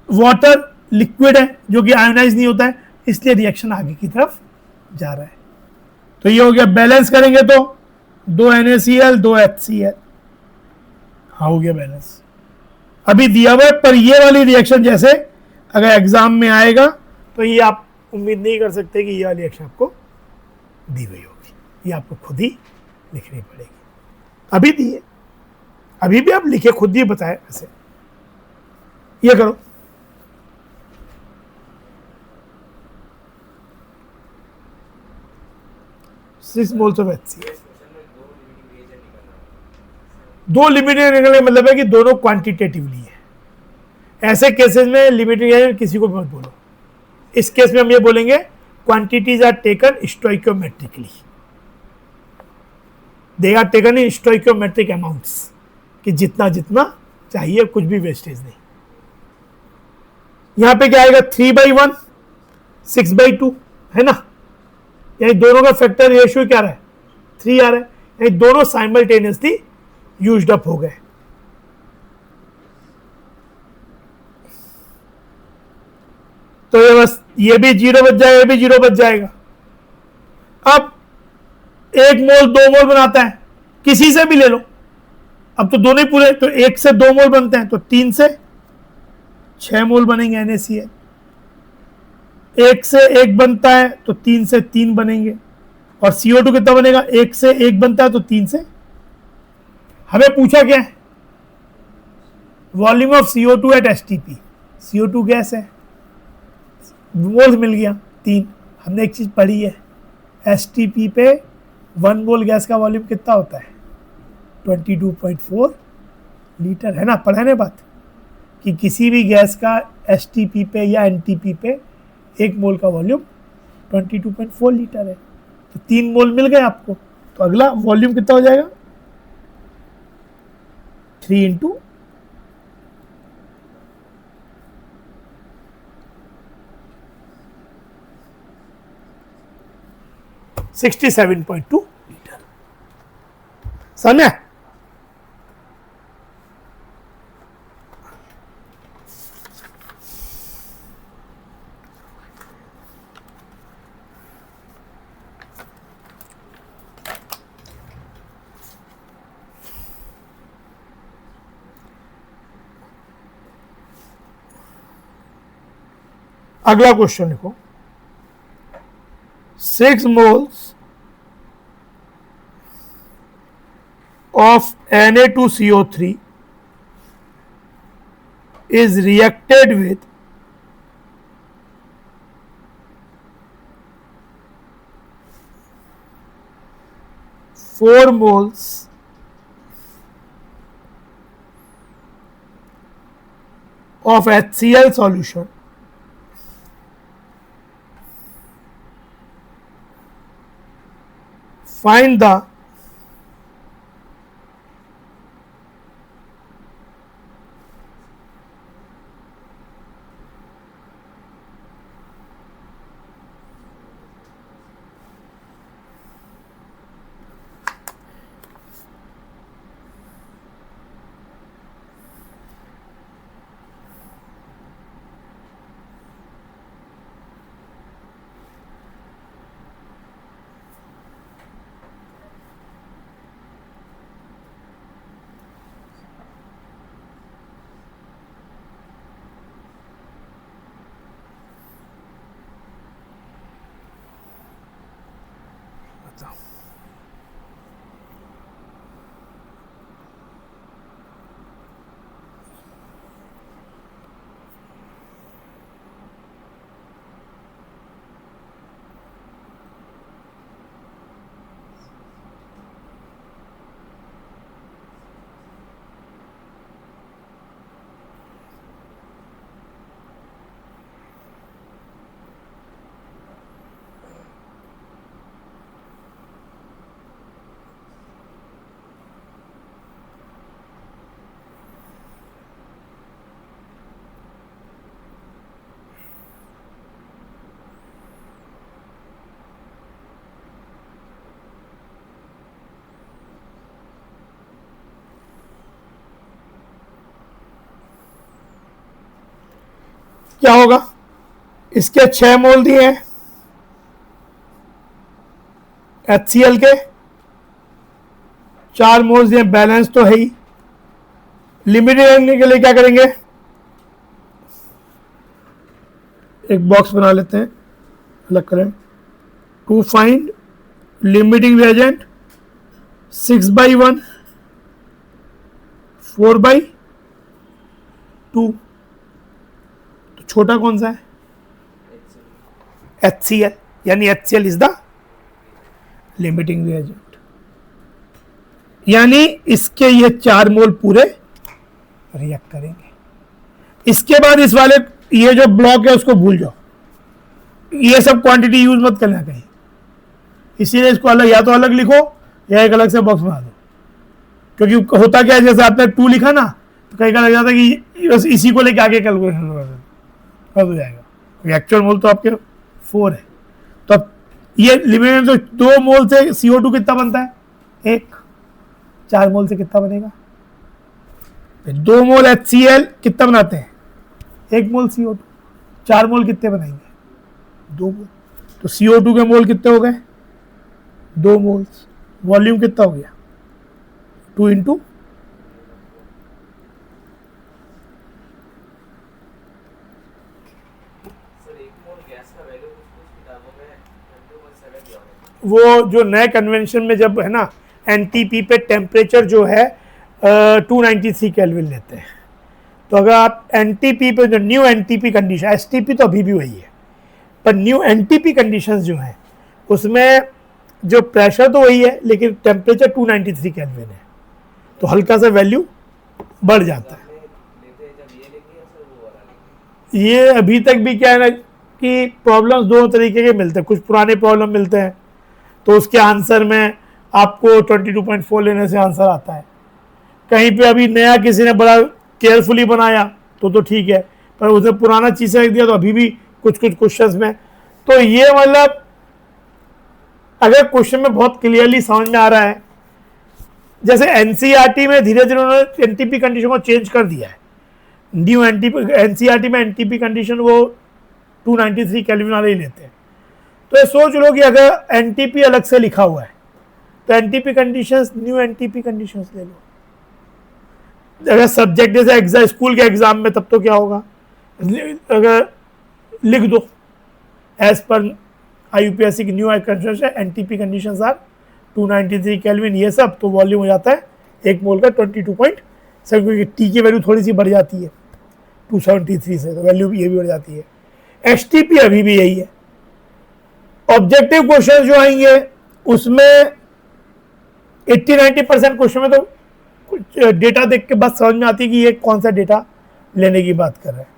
वाटर लिक्विड है जो कि आयोनाइज नहीं होता है, इसलिए रिएक्शन आगे की तरफ जा रहा है। तो ये हो गया, बैलेंस करेंगे तो 2 NaCl 2 HCl, हाँ हो गया बैलेंस, अभी दिया हुआ है, पर ये वाली रिएक्शन जैसे अगर एग्जाम में आएगा तो ये आप उम्मीद नहीं कर सकते कि ये वाली रिएक्शन आपको दी हुई होगी, ये आपको खुद ही लिखनी पड़ेगी। अभी दिए, अभी भी आप लिखे, खुद ही बताए, ऐसे ये करो, सिक्स मोल्स ऑफ HCl, दो लिमिटेड निकलने का मतलब है कि दोनों क्वांटिटेटिवली है, ऐसे केसेस में लिमिटेड किसी को भी मत बोलो, इस केस में हम ये बोलेंगे quantities are taken stoichiometrically, they are taken in stoichiometric amounts, कि जितना जितना चाहिए, कुछ भी वेस्टेज नहीं। यहां पे क्या आएगा, 3/1 6/2 है ना, यानी दोनों का फैक्टर रेशियो क्या रहा है, 3 आ रहा है, यानी दोनों साइमल्टेनियसली यूज्ड अप हो गए। तो ये बस, ये भी 0 बच जाएगा, ये भी 0 बच जाएगा। अब 1 मोल 2 मोल बनाता है, किसी से भी ले लो, अब तो दोनों ही पूरे, तो 1 से 2 मोल बनते हैं, तो 3 से 6 मोल बनेंगे NaCl, 1 से 1 बनता है तो 3 से 3 बनेंगे, और CO2 कितना बनेगा, 1 से 1 बनता है तो 3 से, हमें पूछा क्या है, volume of CO2 at STP, CO2 gas है, मोल्स मिल गया 3, हमने एक चीज पढ़ी है, STP पे 1 मोल गैस का वॉल्यूम कितना होता है, 22.4 लीटर, है ना, पढ़ा है बात, कि किसी भी गैस का STP पे या NTP पे 1 मोल का वॉल्यूम 22.4 लीटर है, तो 3 मोल मिल गए आपको, तो अगला वॉल्यूम कितना हो जाएगा, 3 इंटू 67.2 लीटर। समझे? अगला क्वेश्चन लिखो, 6 moles of Na2CO3 is reacted with 4 moles of HCl solution. Find the क्या होगा? इसके 6 मोल दिए हैं HCl के, 4 मोल्स दिए, बैलेंस तो है ही। लिमिट करने के लिए क्या करेंगे? एक बॉक्स बना लेते हैं, अलग करें। टू फाइंड लिमिटिंग रिएजेंट 6/1 4/2, तो छोटा कौन सा है? HCl, यानी HCl is the limiting reagent, यानी इसके ये 4 मोल पूरे रिएक्ट करेंगे। इसके बाद इस वाले ये जो ब्लॉक है उसको भूल जाओ, ये सब क्वांटिटी यूज मत करना कहीं, इसीलिए इसको अलग, या तो अलग लिखो या एक अलग से बॉक्स बना दो। क्योंकि होता क्या है, जैसे आपने 2 लिखा ना, तो कहीं का लग जाता है कि बस इसी को लेके आगे कैलकुलेशन हो जाएगा। एक्चुअल मोल तो आपके 4 है, तो अब ये लिमिट तो 2 मोल से CO2 कितना बनता है? 1। 4 मोल से कितना बनेगा? 2 मोल HCl कितना बनाते हैं? 1 मोल CO2। 4 मोल कितने बनाएंगे? 2 मोल। तो CO2 के मोल कितने हो गए? 2 मोल्स। वॉल्यूम कितना हो गया? 2 इंटू वो जो नए कन्वेंशन में जब है ना NTP पे टेम्परेचर जो है 293 केल्विन लेते हैं। तो अगर आप NTP पे जो न्यू NTP कंडीशन, STP तो अभी भी वही है, पर न्यू NTP कंडीशंस जो हैं उसमें जो प्रेशर तो वही है लेकिन टेम्परेचर 293 केल्विन है, तो हल्का सा वैल्यू बढ़ जाता है। ये अभी तक भी क्या है ना कि प्रॉब्लम्स दो तरीके के मिलते हैं, कुछ पुराने प्रॉब्लम मिलते हैं तो उसके आंसर में आपको 22.4 लेने से आंसर आता है, कहीं पे अभी नया किसी ने बड़ा केयरफुली बनाया तो ठीक है, पर उसने पुराना चीज़ रख दिया तो अभी भी कुछ कुछ क्वेश्चंस में, तो ये मतलब अगर क्वेश्चन में बहुत क्लियरली समझ में आ रहा है, जैसे एनसीईआरटी में धीरे धीरे उन्होंने एनटीपी कंडीशन को चेंज कर दिया है, न्यू एनटीपी एनसीईआरटी में एनटीपी कंडीशन वो 293 केल्विन वाले ही लेते हैं। तो ये सोच लो कि अगर एनटीपी अलग से लिखा हुआ है तो NTP conditions new NTP conditions ले लो। अगर सब्जेक्ट जैसे एग्जाम स्कूल के एग्जाम में तब तो क्या होगा, अगर लिख दो एज पर आईयूपीएससी की new condition NTP conditions are 293 kelvin, ये सब तो वॉल्यूम हो जाता है एक मोल का 22.7, क्योंकि टी की वैल्यू थोड़ी सी बढ़ जाती है 273 से, तो वैल्यू ये भी बढ़ जाती है। एचटीपी अभी भी यही है। ऑब्जेक्टिव क्वेश्चन जो आएंगे उसमें 80-90% क्वेश्चन में तो कुछ डेटा देख के बस समझ में आती है कि ये कौन सा डेटा लेने की बात कर रहे हैं,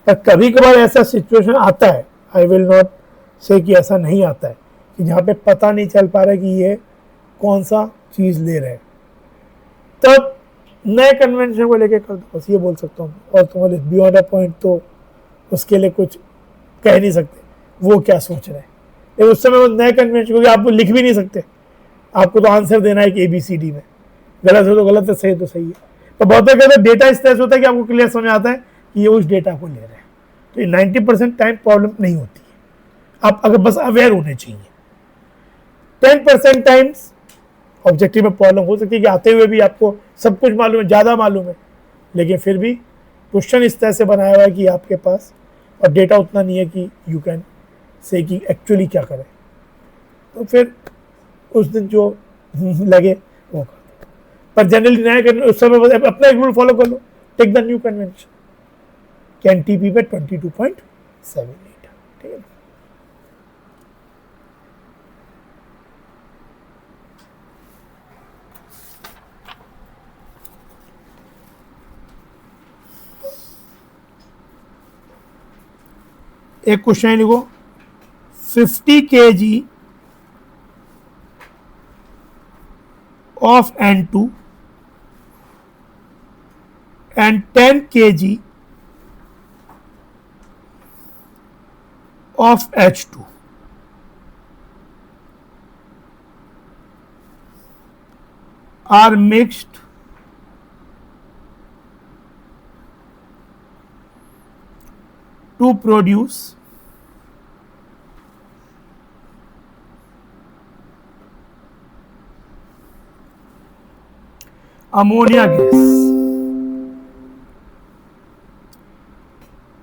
पर कभी कभार ऐसा सिचुएशन आता है, आई विल नॉट से कि ऐसा नहीं आता है, कि जहाँ पे पता नहीं चल पा रहा है कि ये कौन सा चीज़ ले रहे हैं, तब नए कन्वेंशन को लेके कर दो, बस ये बोल सकता हूँ। और तुम्हारे बियॉन्ड अ पॉइंट तो उसके लिए कुछ कह नहीं सकते वो क्या सोच रहे हैं, लेकिन उस समय वो नए कन्वेंशन, क्योंकि आप लिख भी नहीं सकते, आपको तो आंसर देना है कि ABCD में, गलत हो तो गलत है, सही तो सही है। तो बहुत कहते डेटा इस तरह से होता है कि आपको क्लियर समझ आता है कि ये उस डेटा को ले रहे हैं, तो ये 90% टाइम प्रॉब्लम नहीं होती है, आप अगर बस अवेयर होने चाहिए। 10% टाइम्स ऑब्जेक्टिव में प्रॉब्लम हो सकती है कि आते हुए भी आपको सब कुछ मालूम है, ज़्यादा मालूम है, लेकिन फिर भी क्वेश्चन इस तरह से बनाया हुआ है कि आपके पास और डेटा उतना नहीं है कि यू कैन से कि एक्चुअली क्या करें, तो फिर उस दिन जो लगे वो कर दो। पर जनरली नया करने उस समय अपना एक रूल फॉलो कर लो, टेक द न्यू कन्वेंशन कि एनटीपी पे 22.78, ठीक है। एक क्वेश्चन लिखो, 50 kg of N2 and 10 kg of H2 are mixed to produce ammonia gas.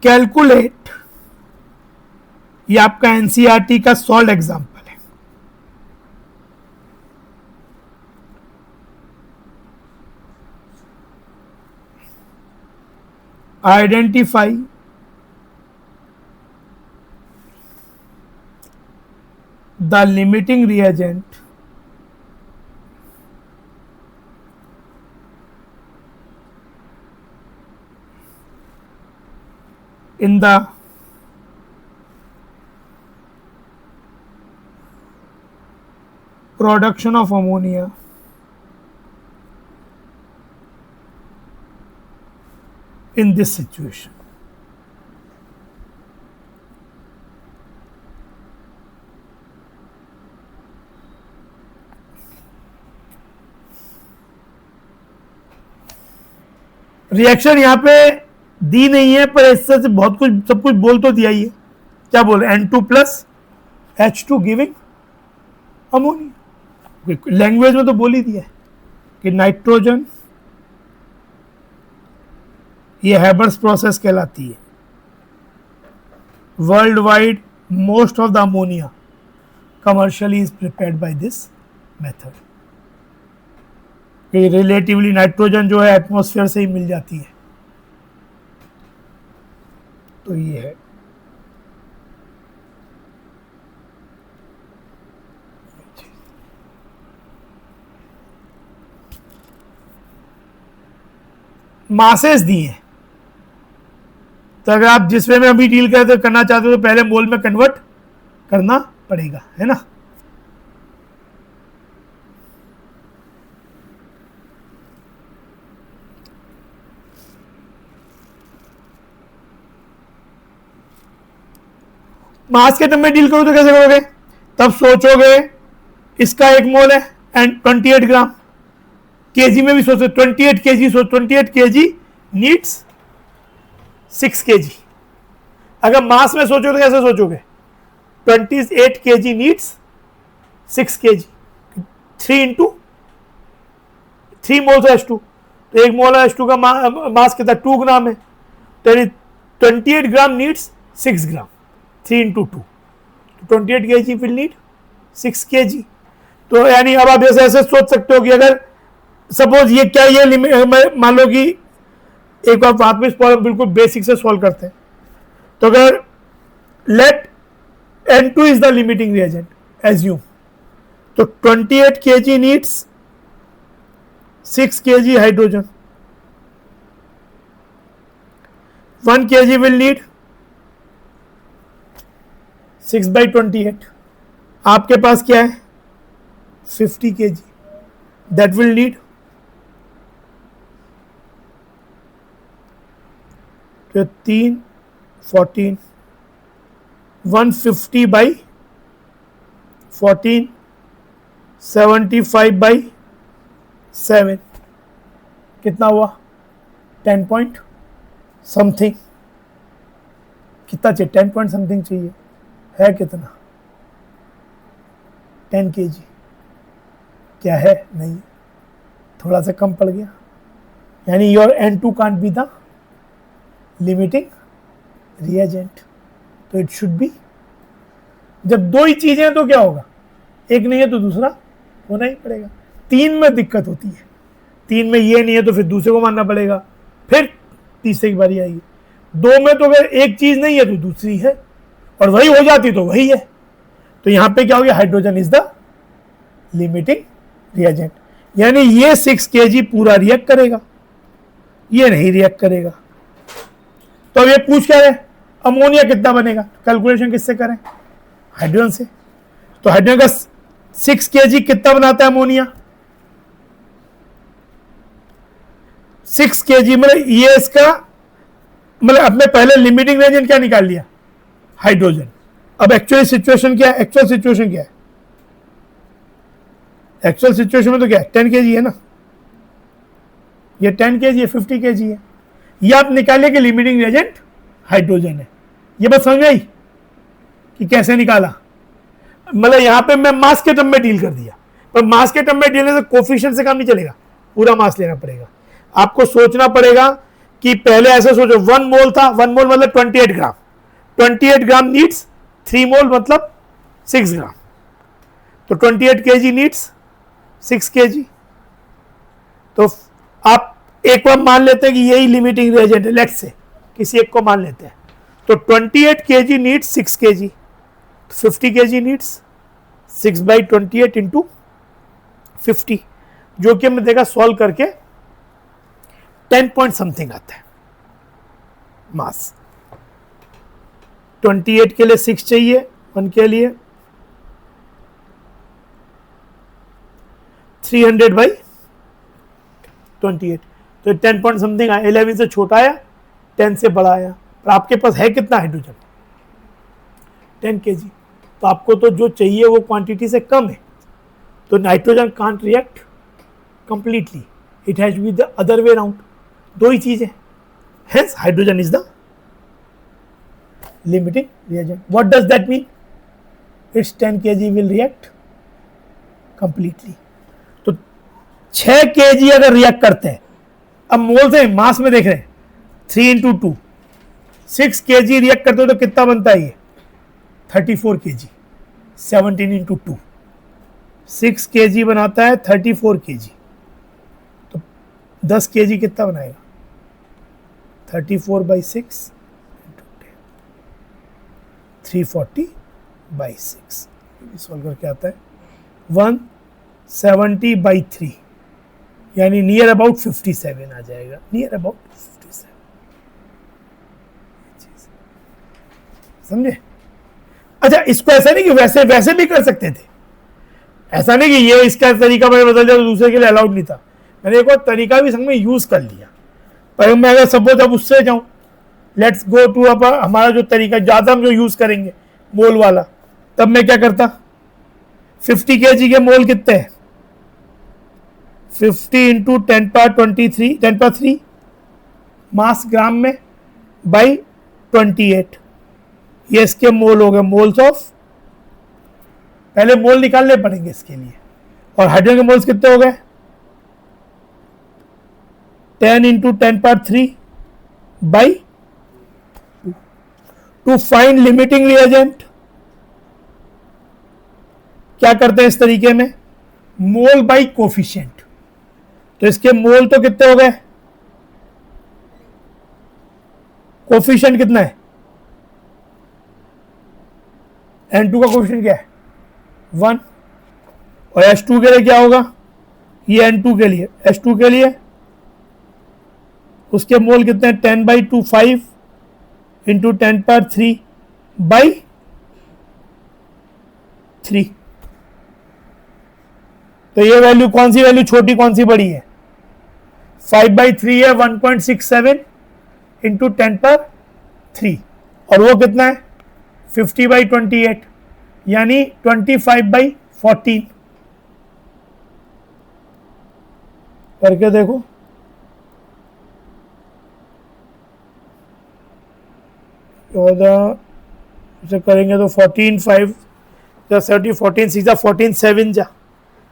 Calculate, ये आपका एनसीईआरटी का सॉल्व एग्जांपल है। Identify the limiting reagent in the production of ammonia in this situation. Reaction यहाँ पे दी नहीं है, पर इससे से बहुत कुछ सब कुछ बोल तो दिया ही है। क्या बोल रहे हैं, N2 plus H2 giving ammonia. Language में तो बोल ही दिया है कि नाइट्रोजन, ये हैबर्स प्रोसेस कहलाती है। World wide most of the ammonia commercially is prepared by this method. Relatively nitrogen जो है एटमॉस्फेयर से ही मिल जाती है, तो ये है। मासेस दिए, तो अगर आप जिस वे में अभी डील करना चाहते हो तो पहले मोल में कन्वर्ट करना पड़ेगा, है ना। मास के टर्म में डील करो तो कैसे करोगे? तब सोचोगे इसका 1 मोल है एंड 28 ग्राम, केजी में भी सोचो 28 केजी, सो 28 केजी नीड्स 6 केजी। अगर मास में सोचो तो कैसे सोचोगे? 28 KG needs 6 KG, 3 into 3 moles H2, तो 1 मोल H2 का मास कितना 2 ग्राम है, तो 28 ग्राम नीड्स 6 ग्राम, 3 इंटू 2, तो 28 केजी विल नीड 6 केजी। तो यानी अब आप ऐसे सोच सकते हो कि अगर सपोज ये क्या, ये मान लो कि एक बार वापस प्रॉब्लम बिल्कुल बेसिक से सॉल्व करते हैं, तो अगर let N2 is the limiting reagent assume, तो 28 KG needs 6 KG hydrogen, 1 KG will need 6/28, आपके पास क्या है 50 केजी, दैट विल नीड 3 14, 150/14, 75/7, कितना हुआ 10 पॉइंट समथिंग, कितना चाहिए 10 पॉइंट समथिंग चाहिए, है कितना 10 केजी, क्या है नहीं, थोड़ा सा कम पड़ गया, यानी your N2 can't be the limiting reagent, तो इट शुड बी, जब दो ही चीजें हैं तो क्या होगा, एक नहीं है तो दूसरा होना ही पड़ेगा। 3 में दिक्कत होती है, 3 में ये नहीं है तो फिर दूसरे को मानना पड़ेगा, फिर तीसरे की बारी आएगी। 2 में तो अगर एक चीज नहीं है तो दूसरी है, और वही हो जाती तो वही है, तो यहां पे क्या हो गया, hydrogen is the limiting reagent, यानी ये 6 केजी पूरा रिएक्ट करेगा, ये नहीं रिएक्ट करेगा। तो अब ये पूछ क्या है, अमोनिया कितना बनेगा, कैलकुलेशन किससे करें, हाइड्रोजन से, तो हाइड्रोजन का 6 केजी कितना बनाता है अमोनिया, 6 केजी, मतलब ये इसका मतलब अपने पहले लिमिटिंग रिएजेंट क्या निकाल लिया, हाइड्रोजन। अब एक्चुअल सिचुएशन क्या है, एक्चुअल सिचुएशन क्या है, एक्चुअल सिचुएशन में तो क्या है 10 केजी है ना, ये 10 केजी है, 50 केजी है, ये आप निकालिए कि लिमिटिंग रिएजेंट हाइड्रोजन है। ये बस समझ आई कि कैसे निकाला, मतलब यहां पे मैं मास के टर्म में डील कर दिया, पर मास के टर्म में डील से कोफिशिएंट से काम नहीं चलेगा, पूरा मास लेना पड़ेगा। आपको सोचना पड़ेगा कि पहले ऐसे सोचो 1 मोल था, 1 मोल मतलब 28 ग्राम, 28 ग्राम नीड्स 3 मोल मतलब 6 ग्राम, तो 28 केजी नीड्स 6 केजी। तो आप एक बार मान लेते हैं कि यही लिमिटिंग रिएजेंट है, लेट्स से किसी एक को मान लेते हैं, तो 28 KG needs 6 KG, 50 KG needs 6/28 into 50, जो कि हमने देखा सॉल्व करके 10 पॉइंट समथिंग आता है मास। 28 के लिए 6 चाहिए, 1 के लिए 300/28, तो 10 पॉइंट समथिंग आया, 11 से छोटा आया 10 से बड़ा आया, पर आपके पास है कितना हाइड्रोजन 10 केजी, तो आपको तो जो चाहिए वो क्वांटिटी से कम है, तो nitrogen can't react completely, it has be the other way around, दो ही चीजें, hence hydrogen is the limiting reagent. What does that mean, it's 10 KG will react completely, तो 6 केजी अगर रिएक्ट करते हैं, अब मोल से मास में देख रहे हैं 3 इंटू 2, 6 केजी रिएक्ट करते हो तो कितना बनता है ये 34 केजी, 17 इंटू 2, 6 केजी बनाता है 34 केजी, तो 10 केजी कितना बनाएगा 34/6 इंटू 10, 340/6, सॉल्व करके आता है 170/3, यानी नियर अबाउट 57 आ जाएगा, नियर अबाउट 57, समझे। अच्छा, इसको ऐसा नहीं कि वैसे वैसे भी कर सकते थे, ऐसा नहीं कि ये इसका तरीका मैंने बदल दिया तो दूसरे के लिए अलाउड नहीं था, मैंने एक और तरीका भी संग में यूज कर लिया, पर मैं अगर सपोज अब उससे जाऊं, लेट्स गो टू अब हमारा जो तरीका ज़्यादा हम जो यूज करेंगे मोल वाला, तब मैं क्या करता, 50 kg के मोल कितने हैं, 50 इंटू 10 पावर 3 मास ग्राम में बाई 28, ये इसके मोल हो गए, मोल्स ऑफ, पहले मोल निकालने पड़ेंगे इसके लिए। और हाइड्रोजन के मोल्स कितने हो गए, 10 into 10 power 3 by, to find limiting reagent क्या करते हैं इस तरीके में, मोल बाई कोफिशिएंट। तो इसके मोल तो कितने हो गए, कोफिशिएंट कितना है, N2 का कोफिशिएंट क्या है 1, और H2 के लिए क्या होगा, ये N2 के लिए, H2 के लिए उसके मोल कितने हैं 10/2 5 इंटू 10^3/3। तो ये वैल्यू कौन सी वैल्यू छोटी कौन सी बड़ी है, 5/3 है 1.67 इंटू 10^3, और वो कितना है 50/28 यानी 25/14। करके देखो, से करेंगे तो 14 5 या 30 14 6 14 7 जा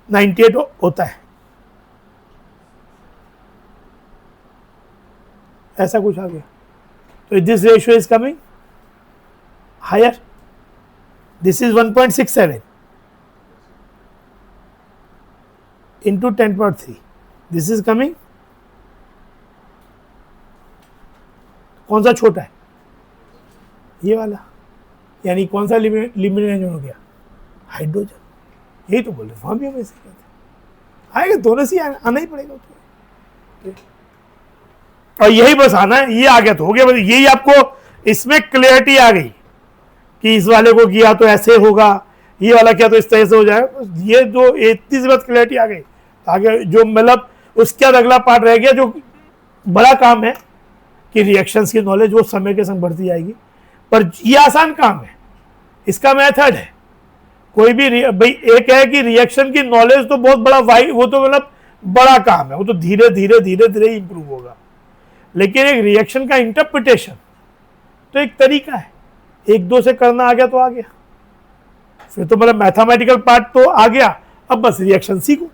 98 होता है, ऐसा कुछ आ गया। तो this ratio is coming higher, this is 1.67 into 10^3, this is coming, कौन सा छोटा है, ये वाला, यानी कौन सा लिमिट रेंज हो गया, हाइड्रोजन। यही तो बोल रहे, वहां भी हम ऐसे कहते हैं, आएगा दोनों से आना ही पड़ेगा तो। और यही बस आना है, ये आ गया तो हो गया, बस यही आपको इसमें क्लियरिटी आ गई कि इस वाले को किया तो ऐसे होगा, ये वाला किया तो इस तरह से हो जाएगा, ये जो इतनी सी बात क्लियरिटी आ गई, आगे जो मतलब उसके बाद अगला पार्ट रह गया जो बड़ा काम है कि रिएक्शंस की नॉलेज वो समय के संग बढ़ती जाएगी, पर ये आसान काम है, इसका मेथड है। कोई भी भाई एक है कि रिएक्शन की नॉलेज तो बहुत बड़ा वो तो मतलब बड़ा काम है, वो तो धीरे धीरे धीरे धीरे इंप्रूव होगा, लेकिन एक रिएक्शन का इंटरप्रिटेशन तो एक तरीका है, एक दो से करना आ गया तो आ गया, फिर तो मतलब मैथमेटिकल पार्ट तो आ गया, अब बस रिएक्शन सीखो,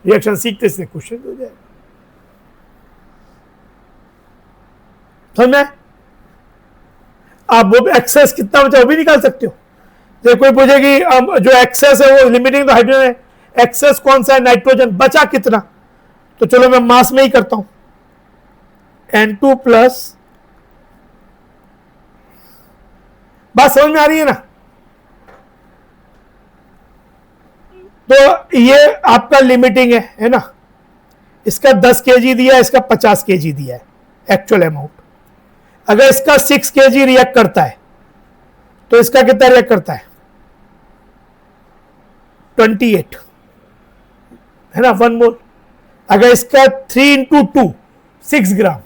रिएक्शन सीखते से क्वेश्चन हो जाएगा। समझ में, आप वो एक्सेस कितना बचा वो भी निकाल सकते हो। जैसे कोई पूछे कि जो एक्सेस है वो लिमिटिंग तो हाइड्रोजन है, एक्सेस कौन सा है, नाइट्रोजन, बचा कितना, तो चलो मैं मास में ही करता हूं, N2 प्लस, बात समझ में आ रही है ना। तो ये आपका लिमिटिंग है ना, इसका 10 kg दिया, इसका 50 kg दिया है एक्चुअल अमाउंट। अगर इसका 6 kg रिएक्ट करता है तो इसका कितना रिएक्ट करता है 28, है ना, 1 मोल। अगर इसका 3 इंटू 2 6 ग्राम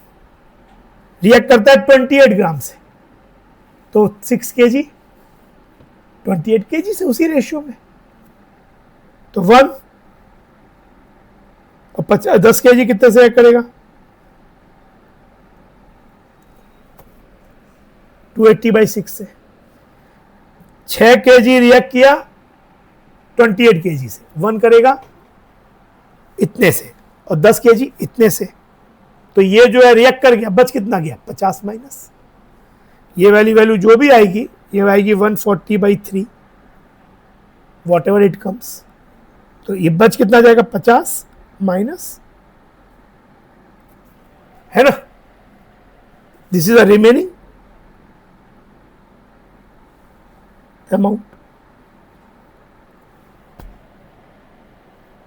रिएक्ट करता है 28 ग्राम से, तो 6 kg 28 kg से उसी रेशियो में, तो 1 और 10 kg कितने से रिएक्ट करेगा 280/6 से, 6 kg रिएक्ट किया 28 kg से, 1 करेगा इतने से और 10 kg इतने से, तो ये जो है रिएक्ट कर गया, बच कितना गया 50 माइनस, ये वैल्यू जो भी आएगी ये आएगी 140/3 वॉट एवर इट कम्स, तो ये बच कितना जाएगा 50 माइनस, है ना, this is a remaining amount.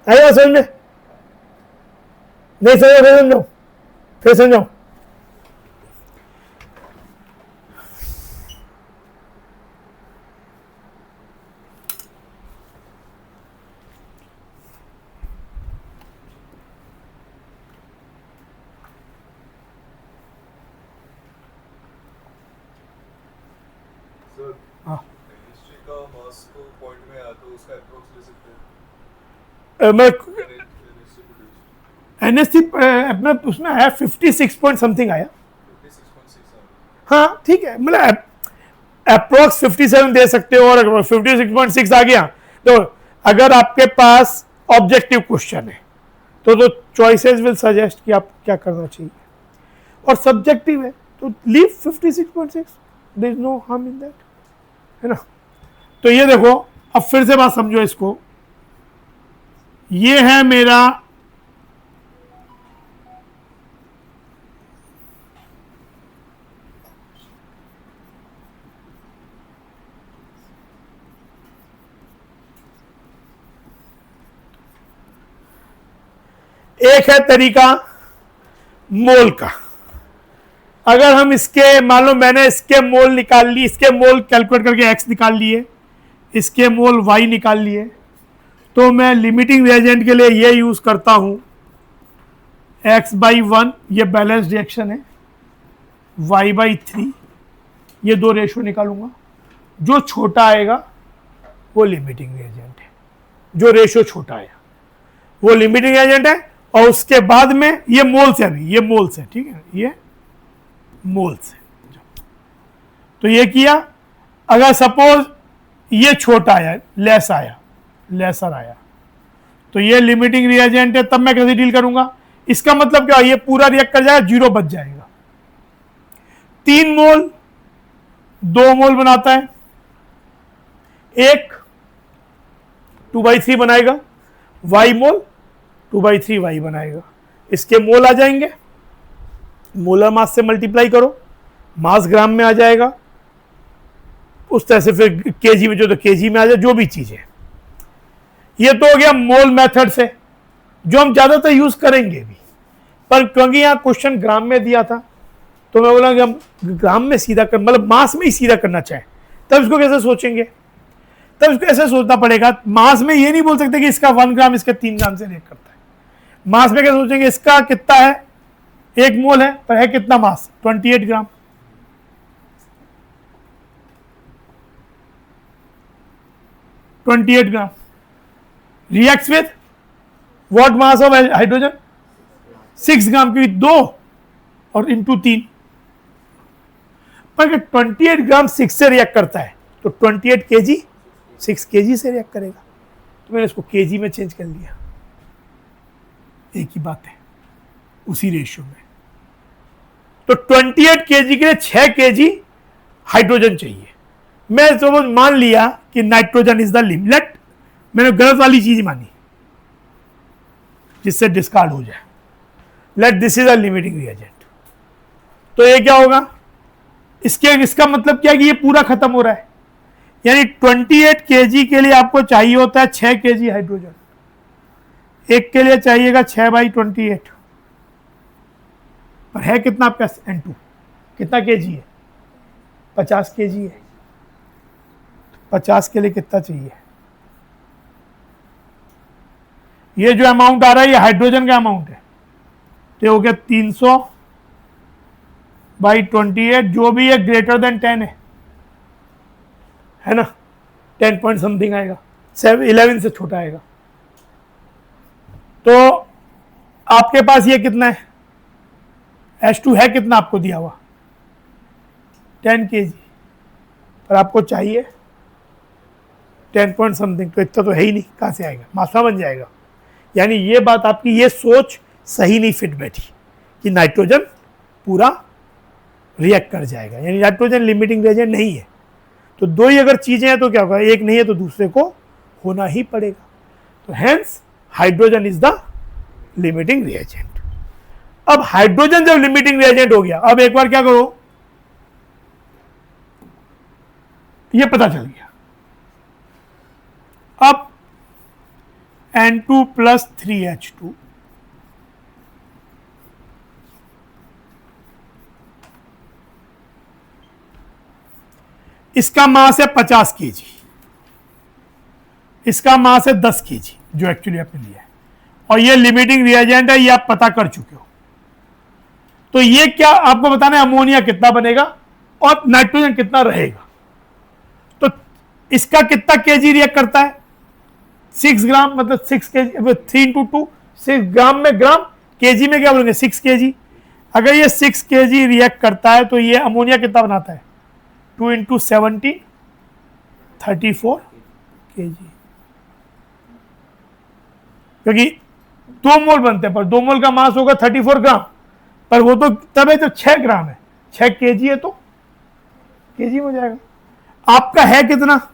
आएगा समझ में, नहीं समझो फिर समझो, फिर समझो। मास को पॉइंट में आया तो उसका अप्रोक्स ले सकते हैं मैं NSC प्रोड्यूस एनएससी अपना उसमें आया 56 पॉइंट समथिंग आया। 56.6 हाँ ठीक है, मतलब अप्रोक्स 57 दे सकते हो, और 56.6 आ गया तो अगर आपके पास ऑब्जेक्टिव क्वेश्चन है तो चॉइसेस विल सजेस्ट कि आप क्या करना चाहिए, और सब्जेक्टिव है तो leave 56.6, there is no harm in that, है ना। तो ये देखो, अब फिर से बात समझो इसको, ये है मेरा एक है तरीका मोल का। अगर हम इसके, मान लो मैंने इसके मोल निकाल ली, इसके मोल कैलकुलेट करके x निकाल लिए, इसके मोल y निकाल लिए, तो मैं लिमिटिंग रिएजेंट के लिए ये यूज करता हूं x/1, ये बैलेंस रिएक्शन है, y/3, ये दो रेशो निकालूंगा, जो छोटा आएगा वो लिमिटिंग रिएजेंट है, जो रेशो छोटा आएगा वो लिमिटिंग रिएजेंट है। और उसके बाद में ये मोल्स है, अभी ये मोल्स है, ठीक है, ये मोल्स है। तो ये किया, अगर सपोज ये छोटा आया, लेसर आया, तो ये लिमिटिंग रिएजेंट है, तब मैं कैसे डील करूंगा, इसका मतलब क्या, ये पूरा रिएक्ट कर जाएगा, 0 बच जाएगा। 3 मोल 2 मोल बनाता है, एक 2/3 बनाएगा, y मोल 2/3 y बनाएगा, इसके मोल आ जाएंगे, मोलर मास से मल्टीप्लाई करो, मास ग्राम में आ जाएगा, उस तरह से फिर केजी में, जो तो केजी में आ जाए, जो भी चीज है। ये तो हो गया मोल मेथड से, जो हम ज्यादातर यूज करेंगे भी, पर क्योंकि यहां क्वेश्चन ग्राम में दिया था तो मैं बोला कि हम ग्राम में सीधा कर, मतलब मास में ही सीधा करना चाहें, तब इसको कैसे सोचेंगे, तब इसको ऐसे सोचना पड़ेगा। मास में ये नहीं बोल सकते कि इसका 1 ग्राम इसके 3 ग्राम से रिएक्ट करता है, मास में क्या सोचेंगे, इसका कितना है, 1 मोल है, पर है कितना mass, 28 gram, 28 gram reacts with what mass of hydrogen, 6 gram की 2 और इंटू 3, पर 28 ग्राम 6 से रिएक्ट करता है तो 28 केजी 6 केजी से रिएक्ट करेगा, तो मैंने इसको केजी में चेंज कर लिया, एक ही बात है, उसी रेशियो में। तो 28 केजी के लिए 6 केजी हाइड्रोजन चाहिए। मैं सपोज मान लिया कि नाइट्रोजन इज द लिमिट, मैंने गलत वाली चीज मानी जिससे डिस्कार्ड हो जाए, let this is a limiting reagent, तो ये क्या होगा, इसका मतलब क्या है कि ये पूरा खत्म हो रहा है, यानी 28 केजी के लिए आपको चाहिए होता है 6 केजी हाइड्रोजन, एक के लिए चाहिएगा 6/28, पर है कितना आपका N2, कितना केजी है, 50 केजी है, 50 के लिए कितना चाहिए, ये जो अमाउंट आ रहा है ये हाइड्रोजन का अमाउंट है, तो हो गया 300/28, जो भी है ग्रेटर देन 10 है ना, 10 पॉइंट समथिंग आएगा, 11 से छोटा आएगा। तो आपके पास ये कितना है, H2 है कितना आपको दिया हुआ, 10 केजी, पर आपको चाहिए 10 पॉइंट समथिंग, तो इतना तो है ही नहीं, कहां से आएगा, मात्रा बन जाएगा। यानी ये बात आपकी, ये सोच सही नहीं फिट बैठी कि नाइट्रोजन पूरा रिएक्ट कर जाएगा, यानी नाइट्रोजन लिमिटिंग रिएजेंट नहीं है। तो दो ही अगर चीजें हैं तो क्या होगा, एक नहीं है तो दूसरे को होना ही पड़ेगा, तो hence hydrogen is the limiting reagent. अब हाइड्रोजन जब लिमिटिंग रिएजेंट हो गया, अब एक बार क्या करो, ये पता चल गया, अब N2 + 3H2 इसका मास है 50 केजी, इसका मास है 10 केजी, जो एक्चुअली आपने लिया है, और ये लिमिटिंग रिएजेंट है, ये आप पता कर चुके हो। तो ये क्या आपको बताना है, अमोनिया कितना बनेगा और नाइट्रोजन कितना रहेगा। तो इसका कितना केजी रिएक्ट करता है? 6 ग्राम, मतलब 6 केजी, 3 इंटू 2, 6 ग्राम में ग्राम, केजी में क्या बोलेंगे? 6 केजी। अगर ये 6 केजी रिएक्ट करता है तो ये अमोनिया कितना बनाता है? 2 इंटू 70, 34 केजी। क्योंकि 2 मोल बनते हैं, पर 2 मोल का मास होगा 34 ग्राम, पर वो तो तब है जब 6 ग्राम है, 6 केजी है तो केजी में हो जाएगा। आपका है कितना?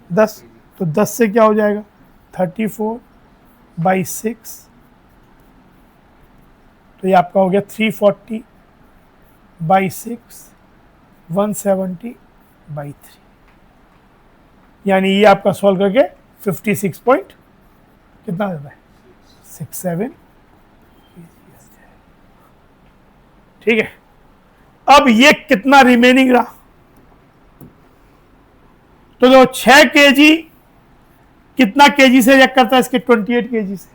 10, तो 10 से क्या हो जाएगा? 34/6, तो ये आपका हो गया 340/6, 170/3, यानी ये आपका सॉल्व करके 56 पॉइंट कितना देता है? 67। ठीक है, अब ये कितना रिमेनिंग रहा? तो जो 6 केजी कितना केजी से रिएक्ट करता है? इसके 28 केजी से।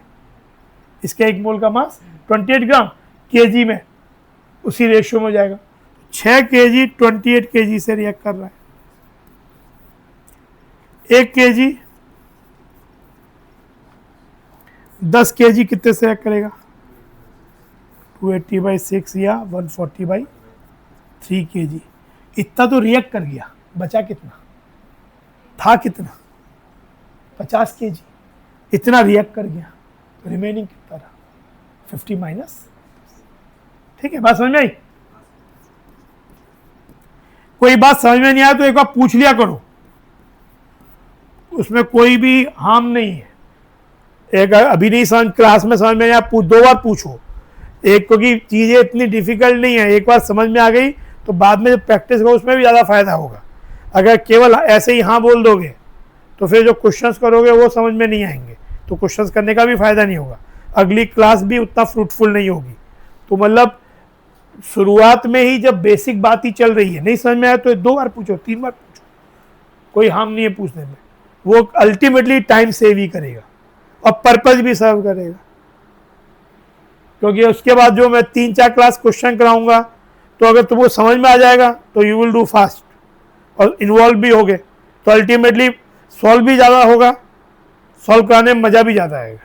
इसके 1 मोल का मास 28 ग्राम, केजी में उसी रेशियो में हो जाएगा। 6 केजी 28 केजी से रिएक्ट कर रहा है। 1 केजी 10 केजी कितने से रिएक्ट करेगा? 280/6 या 140/3 केजी। इतना तो रिएक्ट कर गया, बचा कितना? था कितना? 50 केजी। इतना रिएक्ट कर गया, तो रिमेनिंग कितना रहा? 50 माइनस। ठीक है, बात समझ में आई? कोई बात समझ में नहीं आया तो एक बार पूछ लिया करो, उसमें कोई भी हार्म नहीं है। एक अभी नहीं समझ, क्लास में समझ में आया, 2 बार पूछो। एक, क्योंकि चीजें इतनी डिफिकल्ट नहीं है, एक बार समझ में आ गई तो बाद में जब प्रैक्टिस हो उसमें भी ज़्यादा फायदा होगा। अगर केवल ऐसे ही हाँ बोल दोगे तो फिर जो क्वेश्चंस करोगे वो समझ में नहीं आएंगे, तो क्वेश्चंस करने का भी फायदा नहीं होगा, अगली क्लास भी उतना फ्रूटफुल नहीं होगी। तो मतलब शुरुआत में ही जब बेसिक बात ही चल रही है, नहीं समझ में आया तो 2 बार पूछो, 3 बार पूछो, कोई हार्म नहीं है पूछने में। वो अल्टीमेटली टाइम सेव ही करेगा और पर्पज भी सर्व करेगा। क्योंकि उसके बाद जो मैं 3-4 क्लास क्वेश्चन कराऊंगा, तो अगर तुमको समझ में आ जाएगा तो यू विल डू फास्ट और इन्वॉल्व भी होगे, तो अल्टीमेटली सॉल्व भी ज़्यादा होगा, सॉल्व कराने में मज़ा भी ज़्यादा आएगा।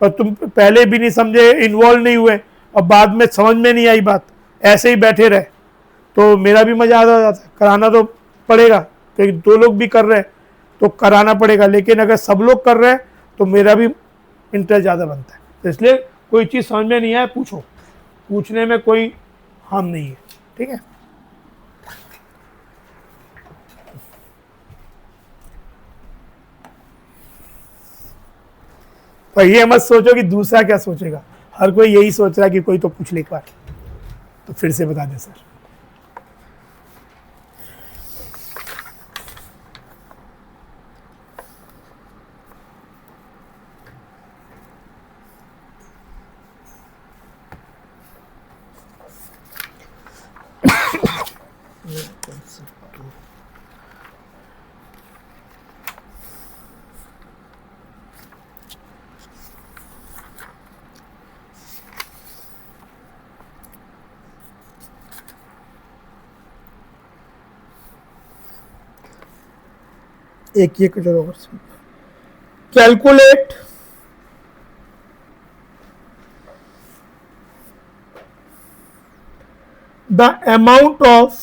और तुम पहले भी नहीं समझे, इन्वॉल्व नहीं हुए और बाद में समझ में नहीं आई बात, ऐसे ही बैठे रहे, तो मेरा भी मज़ा आ जाता। कराना तो पड़ेगा, क्योंकि 2 लोग भी कर रहे हैं तो कराना पड़ेगा, लेकिन अगर सब लोग कर रहे हैं तो मेरा भी इंटरेस्ट ज़्यादा बनता है। तो इसलिए कोई चीज़ समझ में नहीं आए पूछो, पूछने में कोई हार्म नहीं है। ठीक है, पर ये मत सोचो कि दूसरा क्या सोचेगा, हर कोई यही सोच रहा है कि कोई तो पूछ ले एक बार, तो फिर से बता दें सर। एक ये कुछ और calculate the amount of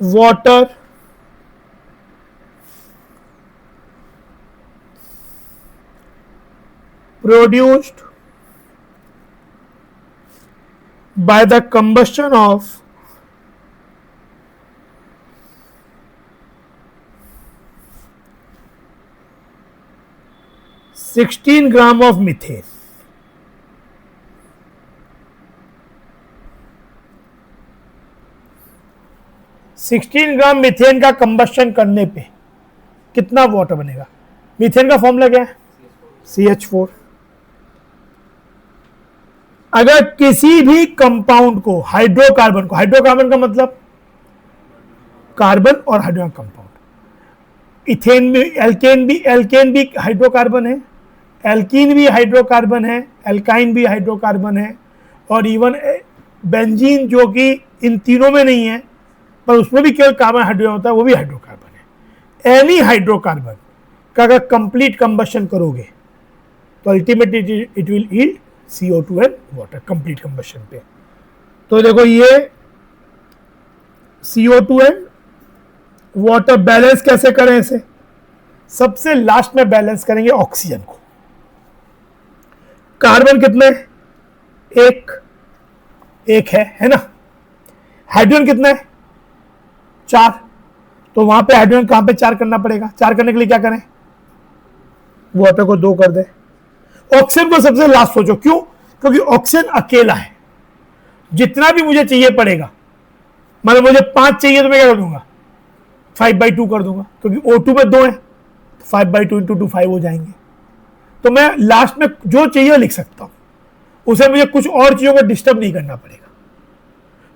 water produced by the combustion of (16 gram of methane). (16 gram methane का कंबस्शन करने पे कितना वाटर बनेगा? मीथेन का फॉर्मूला क्या है? CH4। अगर किसी भी कंपाउंड को, हाइड्रोकार्बन को, हाइड्रोकार्बन का मतलब कार्बन और हाइड्रोजन कंपाउंड, इथेन भी, एल्केन भी हाइड्रोकार्बन है, एल्कीन भी हाइड्रोकार्बन है, एल्काइन भी हाइड्रोकार्बन है, और इवन बेंजीन जो कि इन तीनों में नहीं है, पर उसमें भी केवल कार्बन हाइड्रोजन होता है, वो भी हाइड्रोकार्बन है। एनी हाइड्रोकार्बन का अगर कंप्लीट कंबशन करोगे तो ultimately it will yield CO2 and water complete combustion पे। तो देखो ये CO2 एंड वाटर बैलेंस कैसे करें इसे? सबसे लास्ट में बैलेंस करेंगे ऑक्सीजन को। कार्बन कितने? एक है ना। हाइड्रोजन कितना है? 4। तो वहां पे हाइड्रोजन कहां पे 4 करना पड़ेगा? 4 करने के लिए क्या करें? वाटर को 2 कर दे। ऑक्सीजन को सबसे लास्ट सोचो, क्यों? क्योंकि ऑक्सीजन अकेला है, जितना भी मुझे चाहिए पड़ेगा, मतलब मुझे 5 चाहिए तो मैं क्या कर दूंगा? 5/2 कर दूंगा, क्योंकि O2 में 2 है, 5/2 इंटू 2 5 हो जाएंगे। तो मैं लास्ट में जो चाहिए लिख सकता हूं, उसे मुझे कुछ और चीजों को डिस्टर्ब नहीं करना पड़ेगा।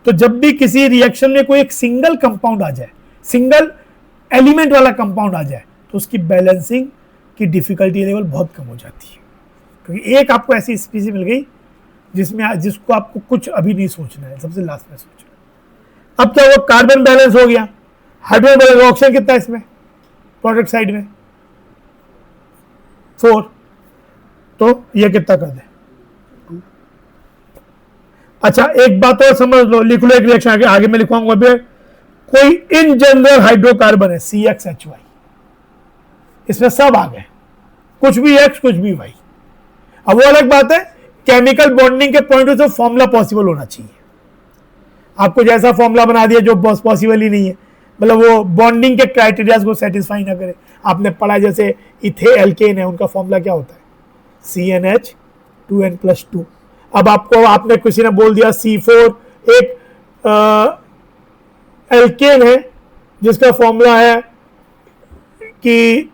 तो जब भी किसी रिएक्शन में कोई एक सिंगल कंपाउंड आ जाए, सिंगल एलिमेंट वाला कंपाउंड आ जाए, तो उसकी बैलेंसिंग की डिफिकल्टी लेवल बहुत कम हो जाती है, क्योंकि एक आपको ऐसी स्पीसी मिल गई जिसको आपको कुछ अभी नहीं सोचना है, सबसे लास्ट में सोचना है। अब क्या हुआ? कार्बन बैलेंस हो गया, हाइड्रोजन बैलेंस। ऑक्सीजन कितना है इसमें प्रोडक्ट साइड में? 4। तो ये कितना कर दे? 2। अच्छा एक बात और समझ लो, लिख लो एक रिएक्शन आगे मैं लिखवाऊंगा अभी। कोई इन जनरल हाइड्रोकार्बन है CXHY, इसमें सब आ गए, कुछ भी X कुछ भी Y। अब वो अलग बात है, केमिकल बॉन्डिंग के पॉइंट से फॉर्मूला पॉसिबल होना चाहिए। आपको जैसा फॉर्मूला बना दिया जो पॉसिबल ही नहीं है, मतलब वो बॉन्डिंग के क्राइटेरिया को सेटिस्फाई ना करे। आपने पढ़ा जैसे इथे एल्केन है, उनका फॉर्मूला क्या होता है? CnH2n+2। अब आपने किसी ने बोल दिया C4 एक एल्केन है जिसका फॉर्मूला है कि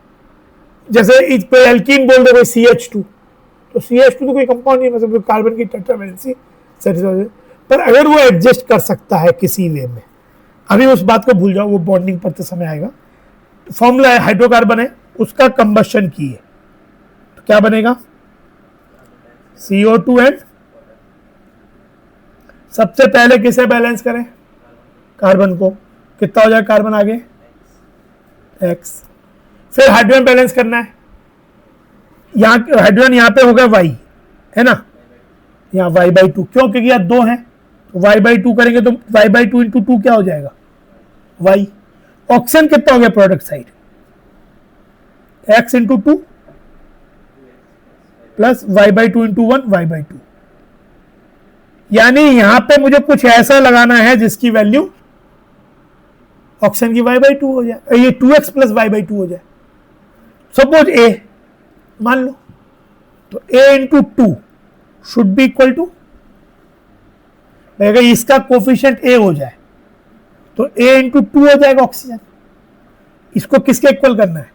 जैसे इस पे एल्कीन बोल दो CH2, तो CH2 तो कोई कंपाउंड नहीं, मतलब कार्बन की टेट्रावैलेंसी सेटिस्फाई। पर अगर वो एडजस्ट कर सकता है किसी वे में, अभी उस बात को भूल जाओ, वो बॉन्डिंग पढ़ते समय आएगा। फॉर्मूला है, हाइड्रोकार्बन है, उसका कंबशन की है, तो क्या बनेगा? CO2 एंड सबसे पहले किसे बैलेंस करें? कार्बन को। कितना हो जाए कार्बन आगे? X। फिर हाइड्रोजन बैलेंस करना है, यहाँ हाइड्रोजन यहाँ पे होगा Y, है ना, यहाँ Y/2। क्यों? क्योंकि यहाँ 2 है, तो Y/2 करेंगे तो Y/2 इंटू 2 क्या हो जाएगा? Y। ऑक्सीजन कितना हो गया product side? X into 2 plus Y/2 into 1 Y/2। यानी यहां पे मुझे कुछ ऐसा लगाना है जिसकी वैल्यू ऑक्सीजन की Y/2 हो जाए, ये 2x प्लस Y/2 हो जाए। सपोज A मान लो, तो A into 2 should be equal to, अगर इसका कोफिशिएंट A हो जाए तो A इंटू 2 हो जाएगा ऑक्सीजन। इसको किसके इक्वल करना है?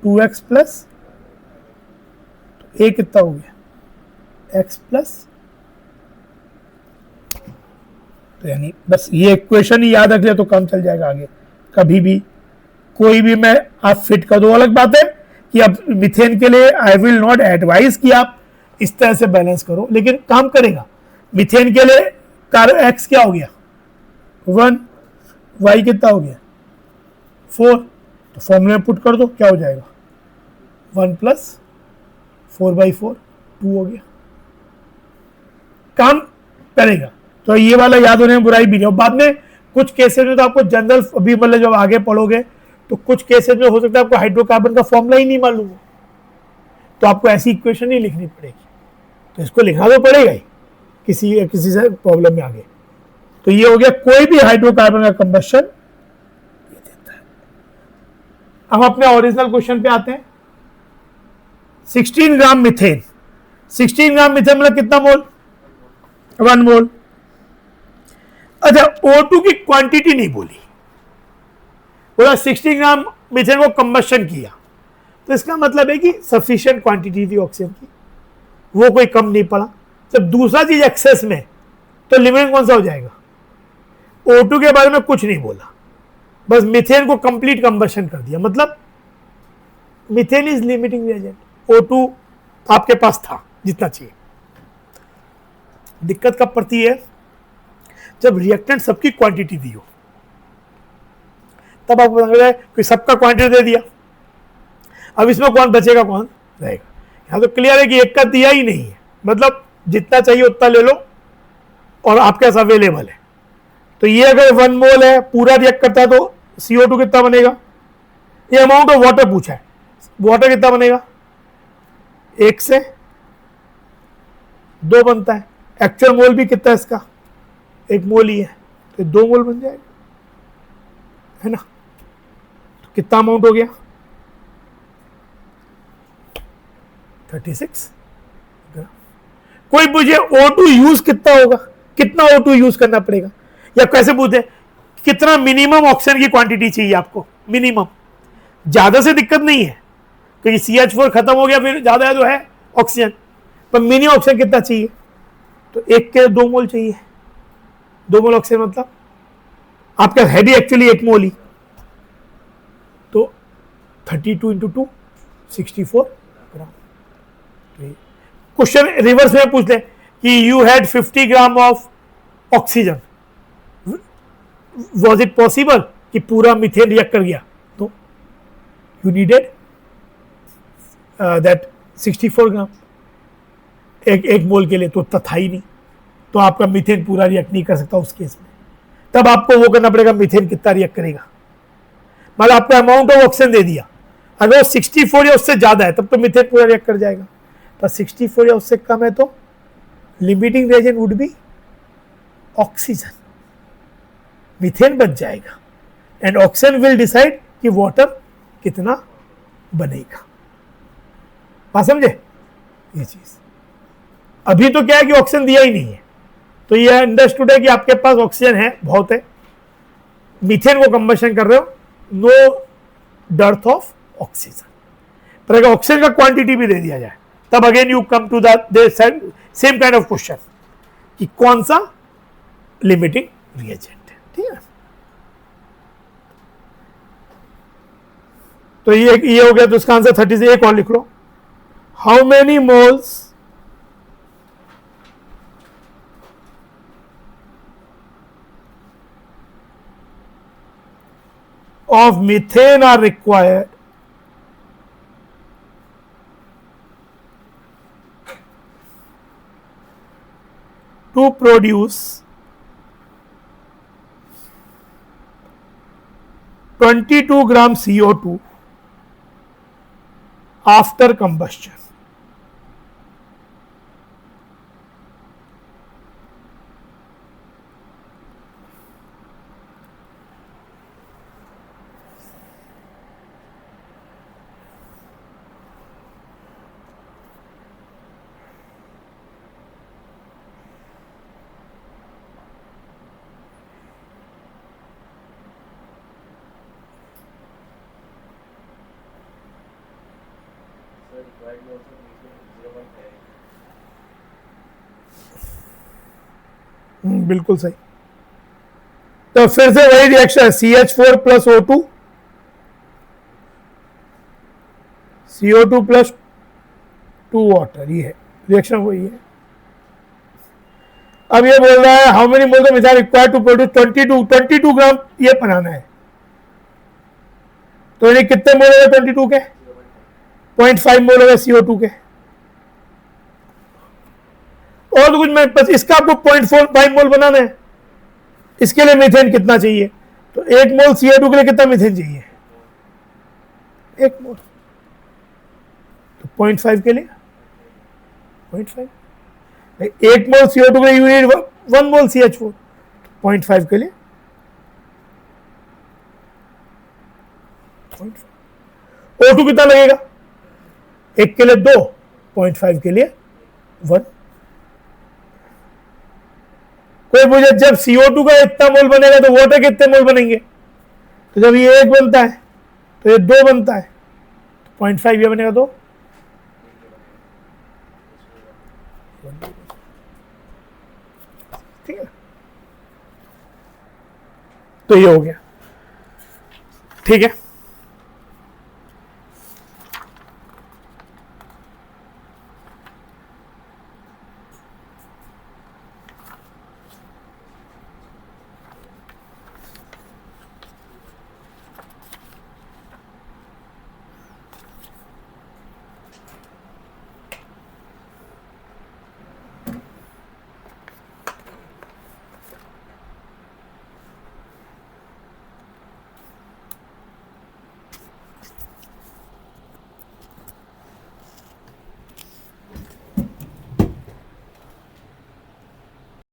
2x प्लस, तो A कितना हो गया? x plus. तो यानी बस ये इक्वेशन ही याद रख लिया तो काम चल जाएगा आगे। कभी भी कोई भी मैं आप फिट कर दो। अलग बात है कि अब मीथेन के लिए आई विल नॉट एडवाइज कि आप इस तरह से बैलेंस करो, लेकिन काम करेगा। मीथेन के लिए x क्या हो गया? 1, y कितना हो गया? 4। तो फॉर्मूले में पुट कर दो, क्या हो जाएगा? 1 प्लस 4/4 2 हो गया। काम करेगा। तो ये वाला याद होने में बुराई भी नहीं। और बाद में कुछ केसेस में तो आपको जनरल, अभी मतलब जब आगे पढ़ोगे तो कुछ केसेस में हो सकता है आपको हाइड्रोकार्बन का फॉर्मूला ही नहीं मालूम हो, तो आपको ऐसी इक्वेशन ही लिखनी पड़ेगी। तो इसको लिखना तो पड़ेगा ही किसी से प्रॉब्लम में आगे। तो ये हो गया कोई भी हाइड्रोकार्बन का कंबशन ये देता है। हम अपने ओरिजिनल क्वेश्चन पे आते हैं। 16 ग्राम मीथेन, 16 ग्राम मीथेन मतलब कितना मोल? 1 मोल। अच्छा O2 की क्वांटिटी नहीं बोली, बोला 16 ग्राम मीथेन को कंबशन किया, तो इसका मतलब है कि सफिशिएंट क्वांटिटी थी ऑक्सीजन की, वो कोई कम नहीं पड़ा। जब दूसरा चीज एक्सेस में, तो लिमिट कौन सा हो जाएगा? O2 के बारे में कुछ नहीं बोला, बस मीथेन को कंप्लीट कंबशन कर दिया। मतलब methane is limiting agent, O2 आपके पास था जितना चाहिए। दिक्कत कब पड़ती है? जब रिएक्टेंट सबकी क्वांटिटी दी हो, तब आपको पता चला कि सबका क्वांटिटी दे दिया, अब इसमें कौन बचेगा कौन रहेगा। यहां तो क्लियर है कि एक का दिया ही नहीं है, मतलब जितना चाहिए उतना ले लो और आपके पास अवेलेबल है। तो ये अगर 1 मोल है, पूरा रिएक्ट करता है, तो CO2 कितना बनेगा, ये अमाउंट ऑफ वाटर पूछा है, वाटर कितना बनेगा, 1 से 2 बनता है। एक्चुअल मोल भी कितना है इसका, 1 मोल ही है, तो 2 मोल बन जाएगा, है ना। तो कितना अमाउंट हो गया, 36 ग्राम। कोई पूछे O2 यूज कितना होगा, कितना O2 यूज करना पड़ेगा, या कैसे पूछे कितना मिनिमम ऑक्सीजन की क्वांटिटी चाहिए आपको, मिनिमम। ज्यादा से दिक्कत नहीं है क्योंकि CH4 खत्म हो गया, फिर ज्यादा जो है ऑक्सीजन, पर मिनिमम ऑक्सीजन कितना चाहिए, तो 1 के 2 मोल चाहिए। 2 मोल ऑक्सीजन मतलब आपका है भी एक्चुअली 1 मोल ही, तो 32 × 2 64 ग्राम। क्वेश्चन रिवर्स में पूछ ले कि you had 50 gram of oxygen, was it possible कि पूरा मीथेन रिएक्ट कर गया, तो यू नीडेड दैट 64 ग्राम, एक मोल के लिए तो उतना था ही नहीं, तो आपका मीथेन पूरा रिएक्ट नहीं कर सकता उस केस में। तब आपको वो करना पड़ेगा मीथेन कितना रिएक्ट करेगा, मतलब आपको अमाउंट ऑफ ऑक्सीजन दे दिया, अगर वो 64 या उससे ज्यादा है तब तो मीथेन पूरा रिएक्ट कर जाएगा, पर 64 या उससे कम है तो limiting reagent would be oxygen, methane बच जाएगा, एंड ऑक्सीजन विल डिसाइड कि वाटर कितना बनेगा। बात समझे ये चीज। अभी तो क्या है कि ऑक्सीजन दिया ही नहीं है, तो ये अंडरस्टूड है कि आपके पास ऑक्सीजन है, बहुत है, मीथेन को कंबशन कर रहे हो, नो डर्थ ऑफ ऑक्सीजन। पर अगर ऑक्सीजन का क्वांटिटी भी दे दिया जाए तब again you come to the same kind of question कि कौन सा लिमिटिंग रिएजेंट है, ठीक है। तो ये हो गया, तो इसका आंसर 30 से। एक और लिख लो, how many moles of methane are required to produce 22 gram CO2 after combustion. बिल्कुल सही। तो फिर से वही reaction, CH4 plus O2, CO2 plus 2 water, ये है रिएक्शन, वही है। अब ये बोल रहा है how many moles of methyl required to produce 22 gram ये बनाना है, तो ये कितने मोल हो गए 22 के, 0.5 मोल हो गए CO2 के, और तो कुछ मैं बस इसका आपको 0.45 मोल बनाना है। इसके लिए मीथेन कितना चाहिए, तो 1 मोल CO2 के लिए कितना मीथेन चाहिए, 1 मोल, तो 0.5 के लिए 0.5, 1 मोल CO2 के लिए यू नीड 1 मोल CH4, 0.5 के लिए 0.5। O2 कितना लगेगा, 1 के लिए 2, 0.5 के लिए 1। कोई पूछे जब CO2 का इतना मोल बनेगा तो वाटर के कितने मोल बनेंगे, तो जब ये 1 बनता है तो ये 2 बनता है, तो 0.5 ये बनेगा, तो ठीक है। तो ये हो गया, ठीक है।